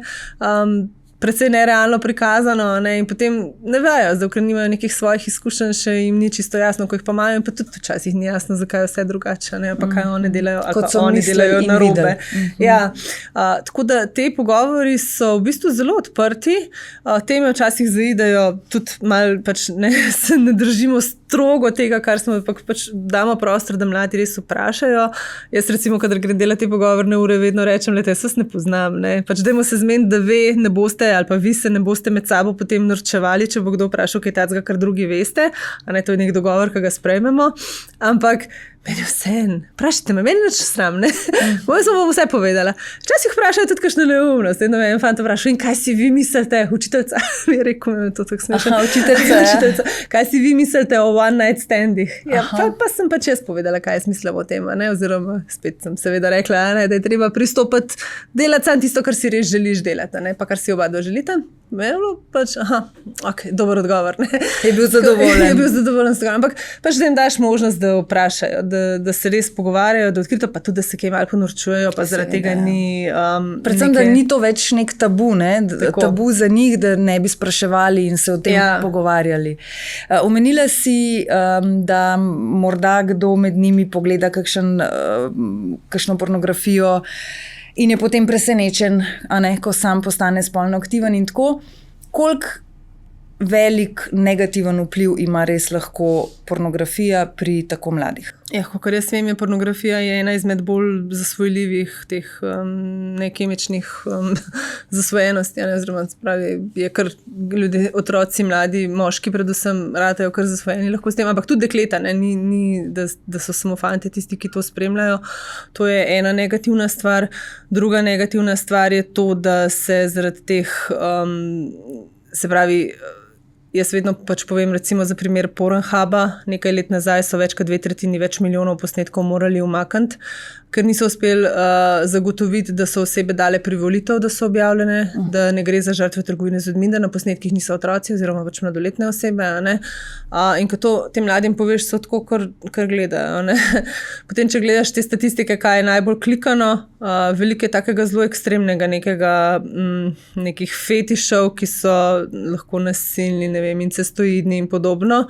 precej nerealno prikazano, ne, in potem ne vejo, zdaj, ker nimajo nekih svojih izkušenj, še jim ni čisto jasno, ko jih pa imajo, in pa tudi včasih ni jasno, zakaj je vse drugače, ne, pa kaj oni delajo, ali pa oni delajo narobe. Ja, tako da te pogovori so v bistvu zelo odprti, teme včasih zaidejo, tudi malo pač se ne držimo strogo tega, kar smo, pač damo prostor, da mladi res vprašajo. Jaz recimo, kadar grem delati te pogovorne ure, vedno rečem, jaz vas ne poznam, ne, pač dajmo se zmeniti, da ve, ne boste ali pa vi se ne boste med sabo potem norčevali, če bo kdo vprašal kaj tacga, kar drugi veste, a ne, to je nek dogovor, ki ga sprejmemo, ampak meni vseeno, vprašajte me, meni nič sram, ne, moj sem vam vse povedala. Včasih vprašajo tudi kakšno neumnost, eno me en fant vprašal, in kaj si vi mislite, učiteljica, mi je rekel, me to tako smešno.
Aha, učiteljica,
kaj si vi mislite o one night standih? Ja, pa sem pač jaz povedala, kaj jaz mislim o tem, ne, oziroma spet sem seveda rekla, ne, da je treba pristopati, delati samo tisto, kar si res želiš delati, ne, pa kar si oba želite. Pač, ok, dober odgovor. Ne.
Je bil zadovoljen.
Je bil zadovoljen s tega, ampak pač da jim daš možnost, da vprašajo, da se res pogovarjajo, da odkrito, pa tudi, da se kaj malo ponorčujejo, pa zaradi tega ni
predvsem, da ni to več nek tabu, ne? Tabu za njih, da ne bi spraševali in se o tem pogovarjali. Omenila si, da morda kdo med njimi pogleda kakšno pornografijo in je potem presenečen, ko sam postane spolno aktiven in tako. Koliko velik negativen vpliv ima res lahko pornografija pri tako mladih?
Ja, kakor jaz vem, je pornografija ena izmed bolj zasvojljivih teh nekemičnih zasvojenosti, oziroma spravi, je kar ljudje, otroci, mladi, moški predvsem ratajo kar zasvojeni lahko s tem, ampak tudi dekleta, ne, ni da so samo fante tisti, ki to spremljajo. To je ena negativna stvar. Druga negativna stvar je to, da se zaradi teh, se pravi, jaz vedno pač povem recimo za primer Pornhuba, nekaj let nazaj so več kot 2/3 več milijonov posnetkov morali umakniti, ker niso uspeli zagotoviti, da so osebe dale privolitev, da so objavljene, da ne gre za žrtve trgovine z ljudmi, da na posnetkih niso otroci oziroma pač mladoletne osebe. Ne? In ko to tem mladim poveš, so tako, kar gledajo. Ne? Potem, če gledaš te statistike, kaj je najbolj klikano, veliko je takega zelo ekstremnega, nekih fetišov, ki so lahko nasilni, ne vem, incestoidni in podobno.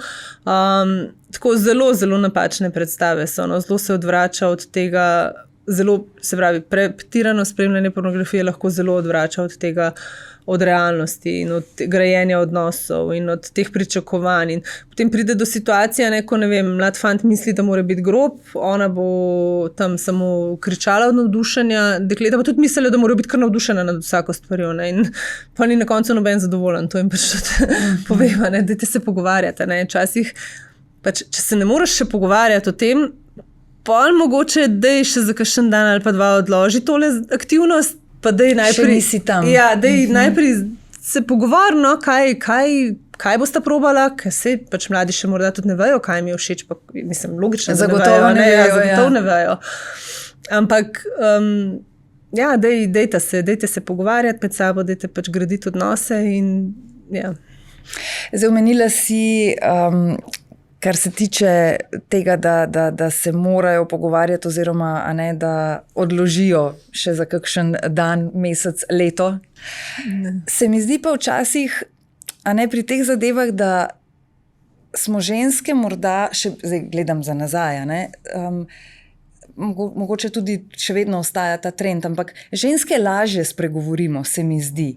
tako zelo, zelo napačne predstave so. No, zelo se odvrača od tega, zelo, se pravi, pretirano spremljanje pornografije lahko zelo odvrača od tega, od realnosti in od grajenja odnosov in od teh pričakovanj. In potem pride do situacije, ne, ko ne vem, mlad fant misli, da mora biti grob, ona bo tam samo kričala od navdušenja, dekleta pa tudi mislila, da mora biti kar navdušena nad vsako stvarjo. Ne, in pa ni na koncu noben zadovoljen, to jim pač poveva, ne, dajte se pogovarjati. Ne, časih, pač, če se ne moreš še pogovarjati o tem, pol mogoče, daj še za kakšen dan ali pa dva odloži tole aktivnost, pa daj najprej...
Še nisi tam.
Ja, daj najprej se pogovarjati, no, kaj boste probala, ker se pač mladi še morda tudi ne vejo, kaj mi je všeč, pa mislim, logično, da
zagotovo
ne vejo. Zagotovo
ja.
ne vejo. Ampak, ja, dajte se pogovarjati med sabo, dajte pač graditi odnose in ja.
Zdaj, omenila si... Kar se tiče tega, da se morajo pogovarjati oziroma ne, da odložijo še za kakšen dan, mesec, leto. Ne. Se mi zdi pa včasih, pri teh zadevah, da smo ženske morda, zdaj gledam za nazaj, mogoče tudi še vedno ostaja ta trend, ampak ženske lažje spregovorimo, se mi zdi.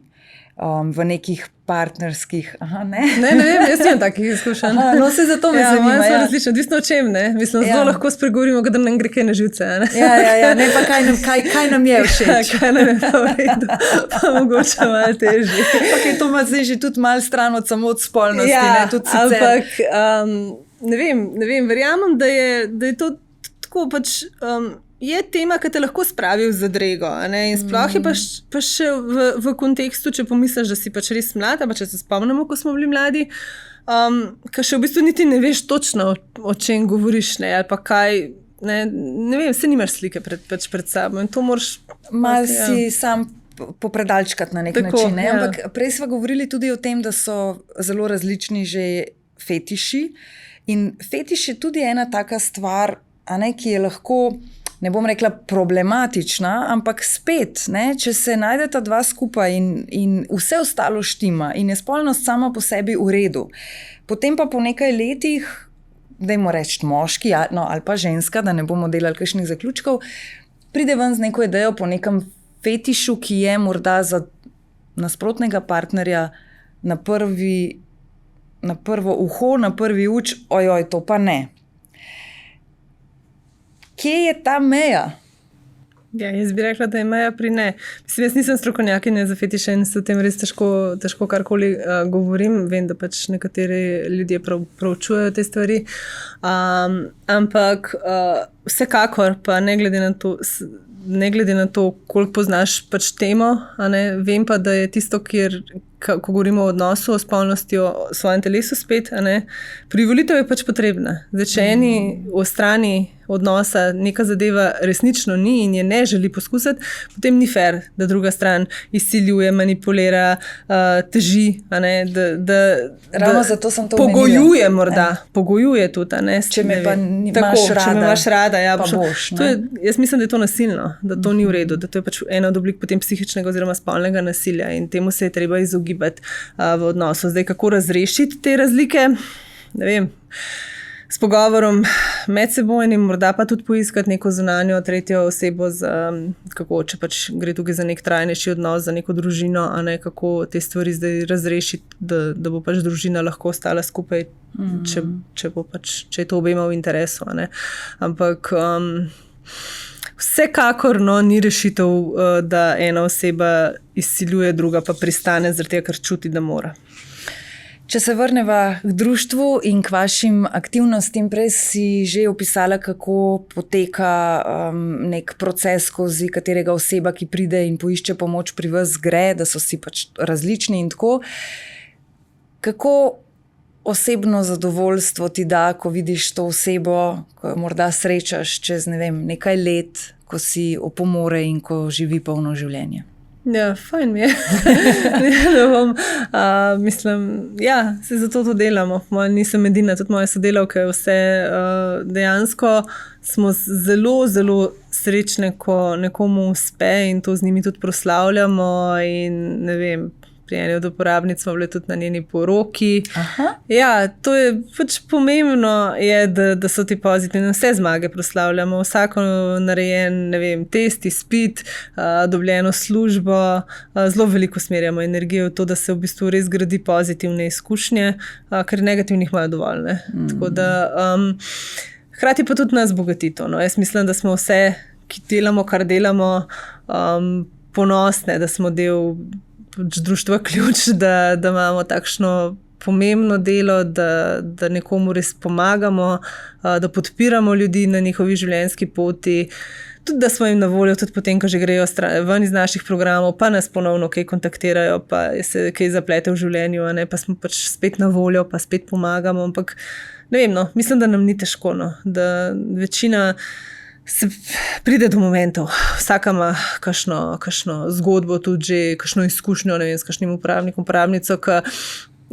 V nekih partnerskih. Ne
vem, jaz imam takih izkušenj.
No, se zato me zanima.
Moje so različne, odvisno o čem, ne? Mislim, zelo lahko spregovorimo, da nam gre kaj na živce, ne?
Ja, ne pa kaj nam je všeč.
Kaj nam je pa v redu, pa mogoče malo težje.
Okay, to ima zdaj že tudi malo stran od samo od spolnosti, ne? Tudi sicer.
Ampak, ne vem, verjamem, da je to tako pač... Je tema, ki te lahko spravi v zadrego. In sploh je pa še v kontekstu, če pomisliš, da si pač res mlad, pa če se spomnimo, ko smo bili mladi, ker še v bistvu niti ne veš točno, o čem govoriš, ne, ali pa kaj, ne vem, se nimaš slike pred sabo in to moraš...
Mal si sam popredalčkati na nek način. Ne? Ampak prej sva govorili tudi o tem, da so zelo različni že fetiši in fetiš je tudi ena taka stvar, ki je lahko... Ne bom rekla problematična, ampak spet, če se najdeta dva skupaj in vse ostalo štima in je spolnost sama po sebi v redu, potem pa po nekaj letih, dajmo reči moški ali pa ženska, da ne bomo delali kakšnih zaključkov, pride ven z neko idejo po nekem fetišu, ki je morda za nasprotnega partnerja na prvo uho, na prvi uč, ojoj, to pa ne. Kje je ta meja?
Ja, jaz bi rekla, da je meja pri ne. Mislim, jaz nisem strokovnjakinja za fetiše in se o tem res težko karkoli govorim. Vem, da pač nekateri ljudje proučujejo te stvari. Ampak vsekakor pa ne glede na to, koliko poznaš pač temo, vem pa, da je tisto, ko govorimo o odnosu, o spolnosti, o svojem telesu spet, privolitev je pač potrebna. Zdaj, če eni v strani odnosa neka zadeva resnično ni in je ne želi poskusiti, potem ni fair, da druga stran izsiljuje, manipulira, teži,
Ravno zato sem to
pogojuje morda, pogojuje tudi.
Če me pa imaš rada,
ja,
pa boš.
Jaz mislim, da je to nasilno, da to ni v redu, da to je pač ena od oblik potem psihičnega oziroma spolnega nasilja in temu se je treba izogibati v odnosu. Zdaj, kako razrešiti te razlike? Ne vem, s pogovorom medsebojnim, morda pa tudi poiskati neko zunanjo, tretjo osebo, če pač gre tukaj za nek trajnejši odnos, za neko družino, kako te stvari zdaj razrešiti, da bo pač družina lahko ostala skupaj, če je to obema v interesu. Ampak vsekakor ni rešitev, da ena oseba izsiljuje, druga pa pristane, zaradi tega, ker čuti, da mora.
Če se vrneva k društvu in k vašim aktivnostim, prej si že opisala, kako poteka nek proces, skozi katerega oseba, ki pride in poišče pomoč pri vas, gre, da so si pač različni in tako. Kako osebno zadovoljstvo ti da, ko vidiš to osebo, ko jo morda srečaš čez nekaj let, ko si opomore in ko živi polno življenje?
Ja, fajn mi je. Mislim, ja, se zato to delamo. Nisem edina, tudi moje sodelavke, vse dejansko smo zelo, zelo srečne, ko nekomu uspe in to z njimi tudi proslavljamo in ne vem, pri eni od uporabnic smo bili tudi na njeni poroki.
Aha.
Ja, to je pač pomembno, da so ti pozitivne, vse zmage proslavljamo, vsako narejen, ne vem, test, izpit, dobljeno službo, zelo veliko usmerjamo energijo v to, da se v bistvu res gradi pozitivne izkušnje, ker negativnih imajo dovolj. Tako da hkrati pa tudi nas bogati to. Jaz mislim, da smo vse, ki delamo, kar delamo, ponosne, da smo del društva Ključ, da imamo takšno pomembno delo, da nekomu res pomagamo, da podpiramo ljudi na njihovi življenjski poti, tudi da smo jim na voljo, tudi potem, ko že grejo ven iz naših programov, pa nas ponovno kaj kontaktirajo, pa se kaj zaplete v življenju, pa smo pač spet na voljo, pa spet pomagamo, ampak ne vem, mislim, da nam ni težko, da večina se pride do momentov. Vsaka ima kakšno zgodbo, tudi že kakšno izkušnjo, ne vem, s kakšnim uporabnikom, uporabnico, ki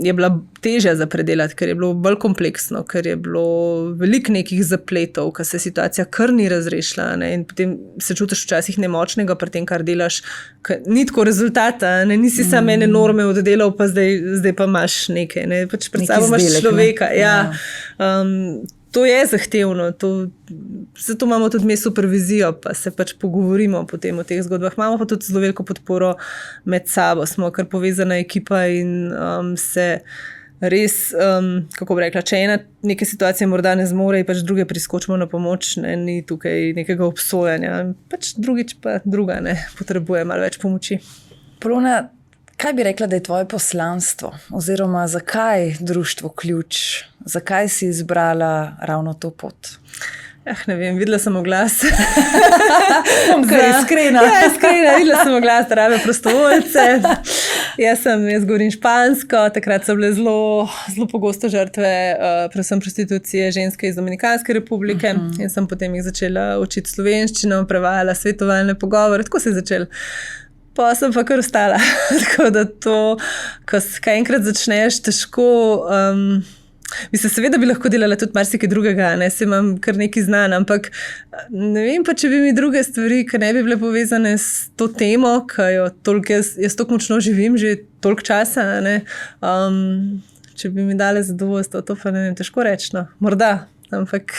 je bila težja za predelati, ker je bilo bolj kompleksno, ker je bilo veliko nekih zapletov, ker se situacija kar ni razrešila, in potem se čutiš včasih nemočnega pri tem, kar delaš, ker ni tako rezultata, nisi samo ene norme oddelal, pa zdaj pa imaš nekaj, pač pred sabo imaš človeka. Ja. To je zahtevno, zato imamo tudi mi supervizijo, pa se pač pogovorimo potem o teh zgodbah. Imamo pa tudi zelo veliko podporo med sabo, smo kar povezana ekipa in se res, kako bi rekla, če ena neke situacije morda ne zmore, pač druge priskočimo na pomoč, ni tukaj nekega obsojanja, pač drugič pa druga potrebuje malo več pomoči.
Polona, kaj bi rekla, da je tvoje poslanstvo? Oziroma, zakaj društvo Ključ? Zakaj si izbrala ravno to pot?
Ne vem, videla sem oglas.
Iskrena.
Ja, iskrena, videla sem oglas, da rabe prostovoljce. Jaz govorim špansko, takrat so bile zelo pogosto žrtve, predvsem prostitucije ženske iz Dominikanske republike. In sem potem jih začela učiti slovenščino, prevajala svetovalne pogovore, tako se je začelo. Pa sem pa kar ostala. Tako da to, ko enkrat začneš, težko. Seveda bi lahko delala tudi marsikaj drugega, se imam kar nekaj znanj, ampak ne vem pa, če bi mi druge stvari, ki ne bi bile povezane s to temo, ki jo jaz toliko močno živim, že toliko časa, če bi mi dale zadovoljstvo, to pa ne vem, težko reči, morda. Ampak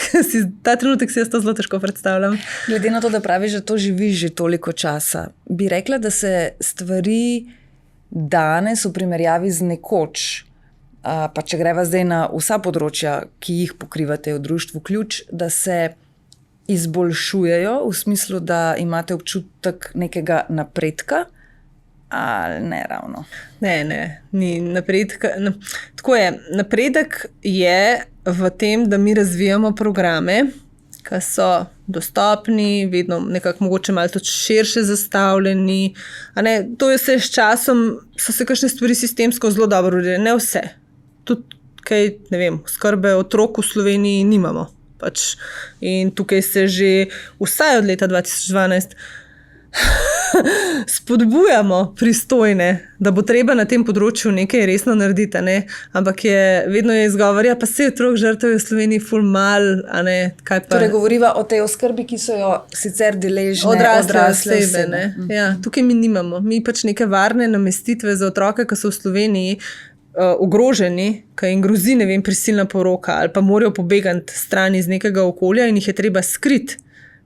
ta trenutek si jaz to zelo težko predstavljam.
Glede na to, da praviš, da to živiš že toliko časa, bi rekla, da se stvari danes v primerjavi z nekoč, pa če greva zdaj na vsa področja, ki jih pokrivate v društvu Ključ, da se izboljšujejo v smislu, da imate občutek nekega napredka, ali ne ravno?
Ne, ni napredka. Tako je, napredek je v tem, da mi razvijamo programe, ki so dostopni, vedno nekako mogoče malo tudi širše zastavljeni. To je vse s časom, so se kakšne stvari sistemsko zelo dobro uredile, ne vse. Tudi kaj, ne vem, skrbe otrok v Sloveniji nimamo. In tukaj se že vsaj od leta 2012 spodbujamo pristojne, da bo treba na tem področju nekaj resno narediti, ampak vedno je izgovor, pa se otrok žrtev v Sloveniji ful mal, kaj pa.
Torej govoriva o tej oskrbi, ki so jo sicer deležne
odrasle osebe. Ja, tukaj mi nimamo. Mi pač neke varne namestitve za otroke, ki so v Sloveniji ogroženi, ki jim grozi, ne vem, prisilna poroka ali pa morajo pobegati stran iz nekega okolja in jih je treba skriti.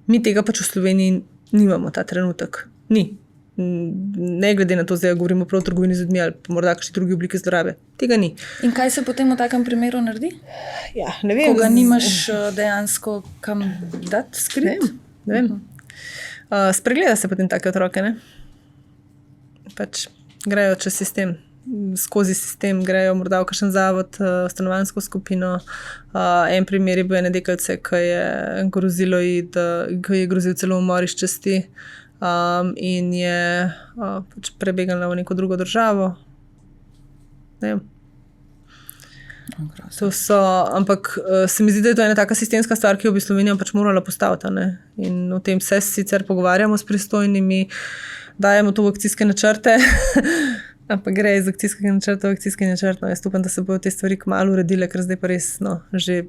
Mi tega pač v Sloveniji nimamo ta trenutek. Ni. Ne glede na to, zdaj govorimo prav o trgovini z ljudmi ali pa morda kakšne druge oblike zlorabe. Tega ni.
In kaj se potem v takem primeru naredi?
Ja, ne vem.
Ko ga nimaš dejansko kam dati skriti?
Ne vem. Spregleda se potem take otroke, Pač grejo čez sistem. Skozi sistem grejo morda v kakšen zavod, stanovanjsko skupino. En primer je bil ene deklice, ki je grozil celo umor iz časti in je pač prebegala v neko drugo državo. Ne vem. Ampak se mi zdi, da je to ena taka sistemska stvar, ki jo bi Slovenija pač morala postaviti. In o tem se sicer pogovarjamo s pristojnimi, dajemo to v akcijske načrte. Ampak gre iz akcijskega načrta v akcijski načrt. Jaz upam, da se bodo te stvari kmalu uredile, ker zdaj pa res že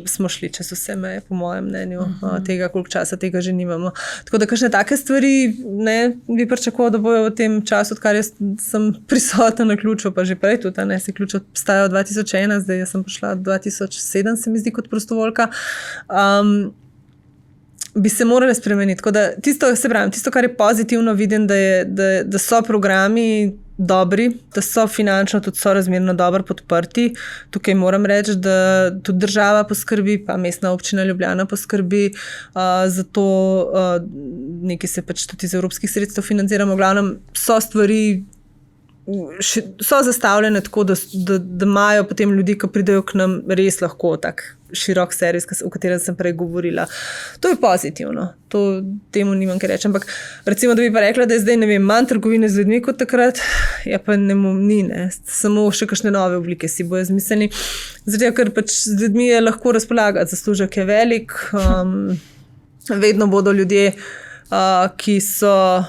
smo šli čez vse meje, po mojem mnenju, tega, koliko časa tega že nimamo. Tako da kakšne take stvari ne bi pričakoval, da bojo v tem času, odkar sem prisotna na Ključu, pa že prej tudi, ne, se Ključ obstaja od 2001, zdaj jaz sem prišla od 2007, se mi zdi, kot prostovoljka. Bi se morali spremeniti. Tako da tisto, kar je pozitivno, vidim, da so programi dobri, da so finančno tudi sorazmerno dobro podprti. Tukaj moram reči, da tudi država poskrbi, pa Mestna občina Ljubljana poskrbi za to, nekaj se pač tudi iz evropskih sredstev financiramo. V glavnem so stvari so zastavljene tako, da imajo potem ljudi, ki pridejo k nam, res lahko tak širok servis, o katerem sem prej govorila. To je pozitivno. Temu nimam kaj reči. Ampak recimo, da bi pa rekla, da je zdaj, ne vem, manj trgovine z ljudmi kot takrat, ja pa ni. Samo še kakšne nove oblike si bojo izmislili. Zato, ker pač z ljudmi je lahko razpolagati, zaslužek je velik, vedno bodo ljudje, ki so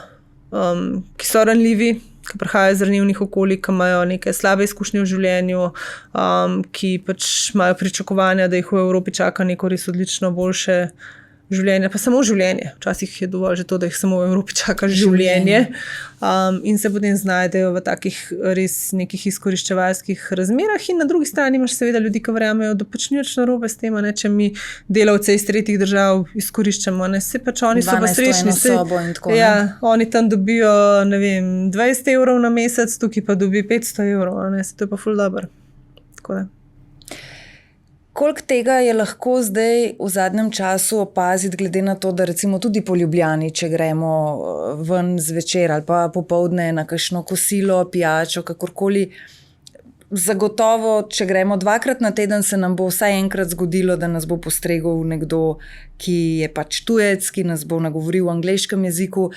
ranljivi, ki prihajajo iz ranljivih okolij, ki imajo neke slabe izkušnje v življenju, ki pač imajo pričakovanja, da jih v Evropi čaka neko res odlično boljše življenje, pa samo življenje. Včasih je dovolj že to, da jih samo v Evropi čaka življenje. In se potem znajdejo v takih res nekih izkoriščevalskih razmerah. In na drugi strani imaš seveda ljudi, ki verjamejo, da pač ni nič narobe s tem, če mi delavce iz tretjih držav izkoriščamo. Se pač oni so pa srečni. Ja, oni tam dobijo, ne vem, 20 evrov na mesec, tukaj pa dobi 500 evrov. To je pa ful dobro. Tako da.
Koliko tega je lahko zdaj v zadnjem času opaziti, glede na to, da recimo tudi po Ljubljani, če gremo ven zvečer ali pa popoldne na kakšno kosilo, pijačo, kakorkoli, zagotovo, če gremo 2-krat na teden, se nam bo vsaj enkrat zgodilo, da nas bo postregel nekdo, ki je pač tujec, ki nas bo nagovoril v angleškem jeziku.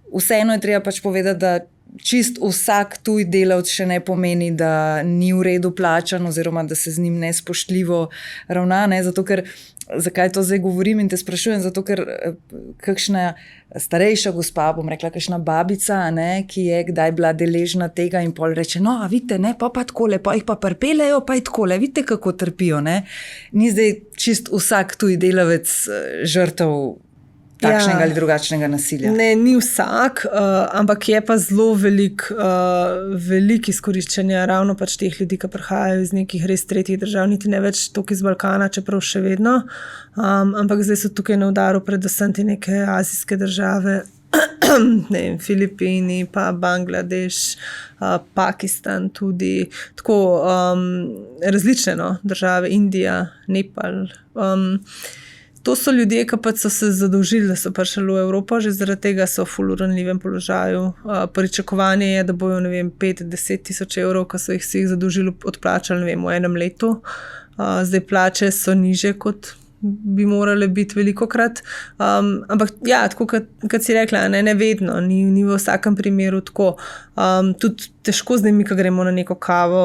Vseeno je treba pač povedati, da čist vsak tuj delavec še ne pomeni, da ni v redu plačan oziroma da se z njim nespoštljivo ravna. Zato, ker, zakaj to zdaj govorim in te sprašujem? Zato, ker kakšna starejša gospa, bom rekla, kakšna babica, ki je kdaj bila deležna tega in pol reče, no, a vidite, pa takole, pa jih pa pripeljejo, pa je takole, vidite, kako trpijo. Ni zdaj čist vsak tuj delavec žrtev takšnega ali drugačnega nasilja.
Ne, ni vsak, ampak je pa zelo velik izkoriščenja ravno pač teh ljudi, ki prihajajo iz nekih res tretjih držav, niti ne več toliko iz Balkana, čeprav še vedno, ampak zdaj so tukaj na udaru predvsem te neke azijske države, ne vem, Filipini, pa Bangladeš, Pakistan tudi, tako različne države, Indija, Nepal. To so ljudje, ki pa so se zadolžili, da so prišli v Evropo, že zaradi tega so v ful ranljivem položaju. Pričakovanje je, da bojo 5-10 tisoč evrov, ki so jih zadolžili, odplačali v enem letu. Zdaj plače so niže, kot bi morale biti velikokrat. Ampak ja, tako kot si rekla, ne vedno, ni v vsakem primeru tako. Tudi težko zdaj mi, ko gremo na neko kavo,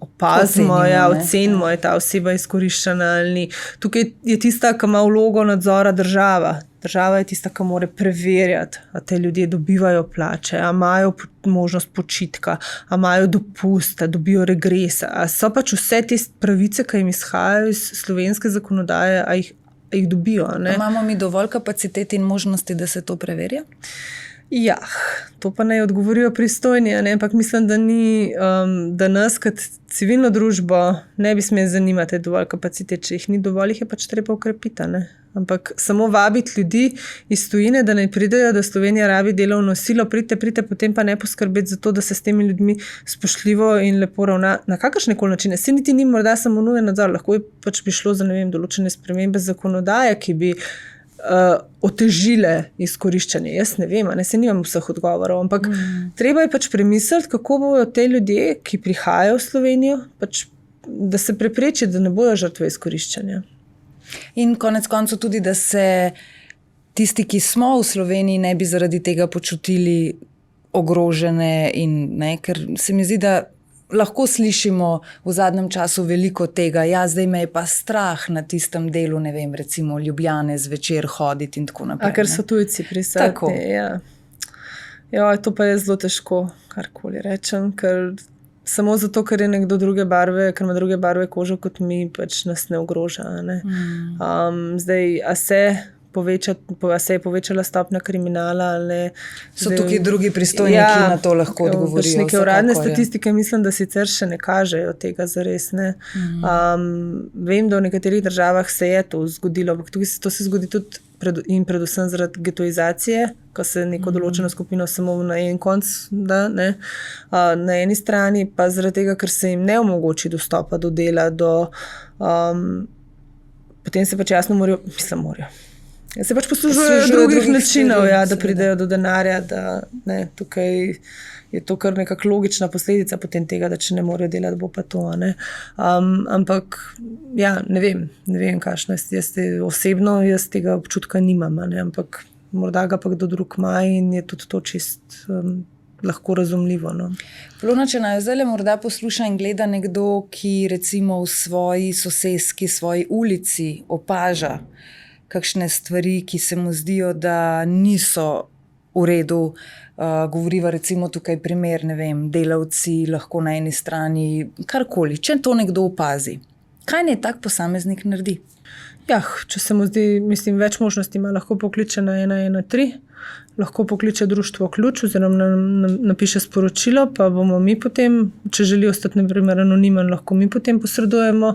opazimo, ocenimo, je ta oseba izkoriščena ali ni. Tukaj je tista, ki ima vlogo nadzora država. Država je tista, ki mora preverjati, a te ljudje dobivajo plače, a imajo možnost počitka, a imajo dopust, a dobijo regresa. A so pač vse te pravice, ki jim izhajajo iz slovenske zakonodaje, a jih dobijo.
Imamo mi dovolj kapacitet in možnosti, da se to preverja?
Ja, to pa naj odgovorijo pristojni, ampak mislim, da nas kot civilno družbo ne bi smeli zanimati dovolj kapacitet, če jih ni dovolj, jih je pač treba ukrepiti. Ampak samo vabiti ljudi iz tujine, da naj pridejo, da Slovenija rabi delovno silo, pridite, potem pa ne poskrbeti za to, da se s temi ljudmi spoštljivo in lepo ravna na kakršnekoli načine. Se niti ni morda samo nujen nadzor, lahko je pač bi šlo za določene spremembe zakonodaje, ki bi otežile izkoriščanje. Jaz ne vem, se nimam vseh odgovorov, ampak treba je pač premisliti, kako bojo te ljudje, ki prihajajo v Slovenijo, pač, da se prepreči, da ne bojo žrtve izkoriščanja.
In konec koncev tudi, da se tisti, ki smo v Sloveniji, ne bi zaradi tega počutili ogrožene ker se mi zdi, da lahko slišimo v zadnjem času veliko tega. Ja, zdaj me je pa strah na tistem delu, ne vem, recimo Ljubljane zvečer hoditi in tako naprej.
Ker so tujci prisotni, ja. Ja, to pa je zelo težko, karkoli rečem, ker samo zato, ker je nekdo druge barve, ker ima druge barve kožo kot mi, pač nas ne ogroža. Ne? Zdaj, a se je povečala stopnja kriminala? Ali
so tukaj drugi pristojni, ki na to lahko odgovorijo?
Pač neke uradne statistike mislim, da sicer še ne kažejo tega zares. Ne? Vem, da v nekaterih državah se je to zgodilo, ampak tukaj to se zgodi tudi in predvsem zaradi getoizacije, ko se neko določeno skupino samo na en konc da, ne? Na eni strani, pa zaradi tega, ker se jim ne omogoči dostopa do dela, potem se pač jasno morajo. Se pač poslužujejo drugih načinov, da pridejo do denarja, da ne, tukaj je to kar nekako logična posledica potem tega, da če ne morejo delati, bo pa to. Ampak ne vem kakšno osebno, jaz tega občutka nimam, ampak morda ga pa kdo drug ima in je tudi to čist lahko razumljivo. No.
Polona, če naj zdaj morda posluša in gleda nekdo, ki recimo v svoji soseski, svoji ulici opaža kakšne stvari, ki se mu zdijo, da niso v redu. Govoriva recimo tukaj primer, ne vem, delavci lahko na eni strani, karkoli, če to nekdo opazi. Kaj naj tak posameznik naredi?
Če se mu zdi, mislim, več možnosti ima, lahko pokliče na 113, lahko pokliče društvo Ključ oziroma napiše sporočilo, pa bomo mi potem, če želi ostati na primer anonimen, lahko mi potem posredujemo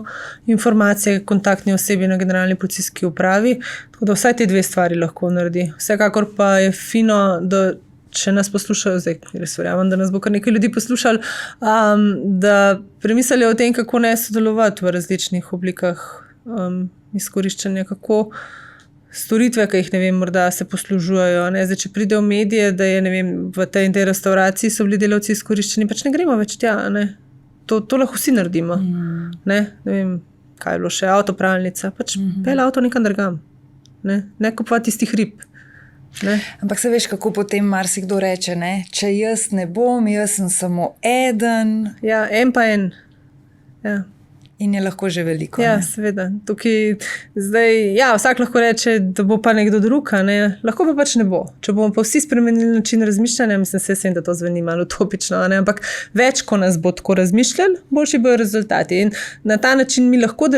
informacije kontaktni osebi na generalni policijski upravi, tako da vsaj te dve stvari lahko naredi. Vsekakor pa je fino, da če nas poslušajo, zdaj res verjamem, da nas bo kar nekaj ljudi poslušali, da premislijo o tem, kako ne sodelovati v različnih oblikah izkoriščanja, kako storitve, ki jih ne vem, morda se poslužujejo. Ne? Zdaj, če pride v medije, da je, ne vem, v tej in tej restauraciji so bili delavci izkoriščeni, pač ne gremo več tja. Ne? To lahko vsi naredimo. Ne vem, kaj je bilo še, avtopralnica, pač pel avto nekam drugam. Ne kupovati tistih rib. Ne?
Ampak se veš, kako potem marsikdo reče, ne? Če jaz ne bom, jaz sem samo eden.
En pa en.
In je lahko že veliko.
Seveda. Tukaj, zdaj, vsak lahko reče, da bo pa nekdo drug, ne? Lahko pa pač ne bo. Če bomo pa vsi spremenili način razmišljanja, mislim, da to zveni malo utopično, ne? Ampak več, ko nas bo tako razmišljali, boljši bojo rezultati. In na ta način mi lahko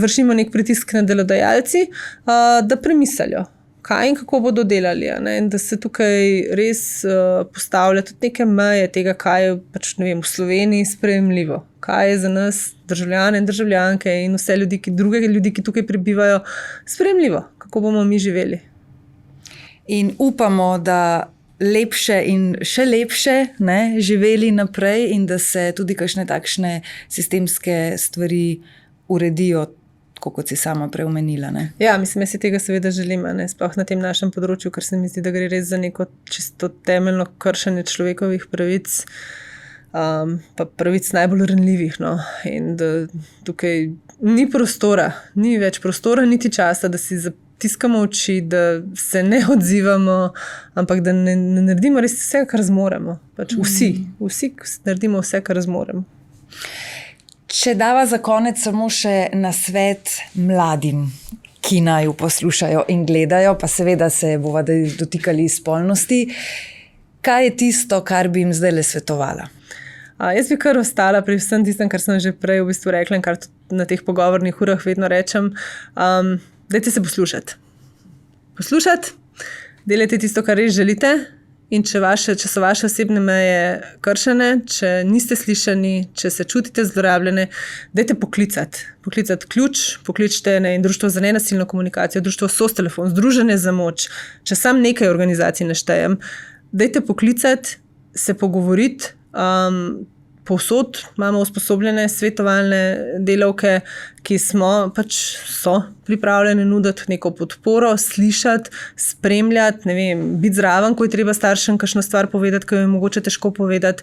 vršimo nek pritisk na delodajalci, da premislijo, kaj in kako bodo delali. Ne? In da se tukaj res postavlja tudi neke meje tega, kaj je pač, ne vem, v Sloveniji sprejemljivo. Kaj je za nas, državljane in državljanke in vse druge ljudi, ki tukaj prebivajo, sprejemljivo, kako bomo mi živeli.
In upamo, da lepše in še lepše živeli naprej in da se tudi kakšne takšne sistemske stvari uredijo, kot si sama preomenila.
Mislim, jaz si tega seveda želim, sploh na tem našem področju, ker se mi zdi, da gre res za neko čisto temeljno kršenje človekovih pravic, pa pravic najbolj ranljivih. No. In da tukaj ni prostora, ni več prostora, niti časa, da si zatiskamo oči, da se ne odzivamo, ampak da ne naredimo res vse, kar zmoremo. Pač vsi naredimo vse, kar zmoremo.
Če dava za konec samo še nasvet mladim, ki naj poslušajo in gledajo, pa seveda se bova dotikali spolnosti, kaj je tisto, kar bi jim zdaj le svetovala?
Jaz bi kar ostala pri vsem tistem, kar sem že prej v bistvu rekla in kar na teh pogovornih urah vedno rečem. Dajte se poslušati. Delajte tisto, kar res želite. In če so vaše osebne meje kršene, če niste slišani, če se čutite zlorabljene, dajte poklicati. Poklicati Ključ, pokličite Društvo za nenasilno komunikacijo, Društvo SOS telefon, Združenje za moč. Če sam nekaj organizacij naštejem, dajte poklicati, se pogovoriti. Povsod imamo usposobljene svetovalne delavke, ki so pripravljene nuditi neko podporo, slišati, spremljati, ne vem, biti zraven, ko je treba staršem kakšno stvar povedati, ko je mogoče težko povedati.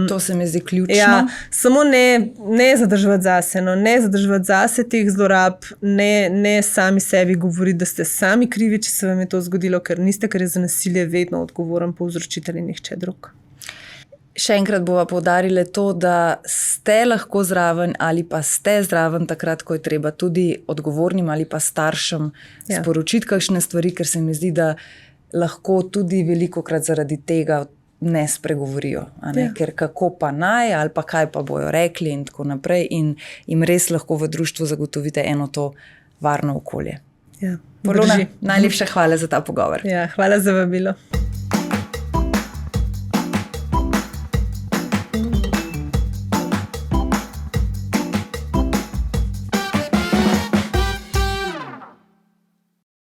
To se mi zdi ključno.
Samo ne zadrževati zase, ne zadrževati zase teh zlorab, ne sami sebi govoriti, da ste sami krivi, če se vam je to zgodilo, ker niste, ker je za nasilje vedno odgovoren povzročitelj in nihče drug.
Še enkrat bova poudarila to, da ste lahko zraven ali pa ste zraven takrat, ko je treba tudi odgovornim ali pa staršem sporočiti kakšne stvari, ker se mi zdi, da lahko tudi velikokrat zaradi tega ne spregovorijo, ker kako pa naj, ali pa kaj pa bojo rekli in tako naprej, in jim res lahko v društvu zagotovite eno to varno okolje.
Ja,
Polona, najlepša hvala za ta pogovor.
Ja, hvala za vabilo.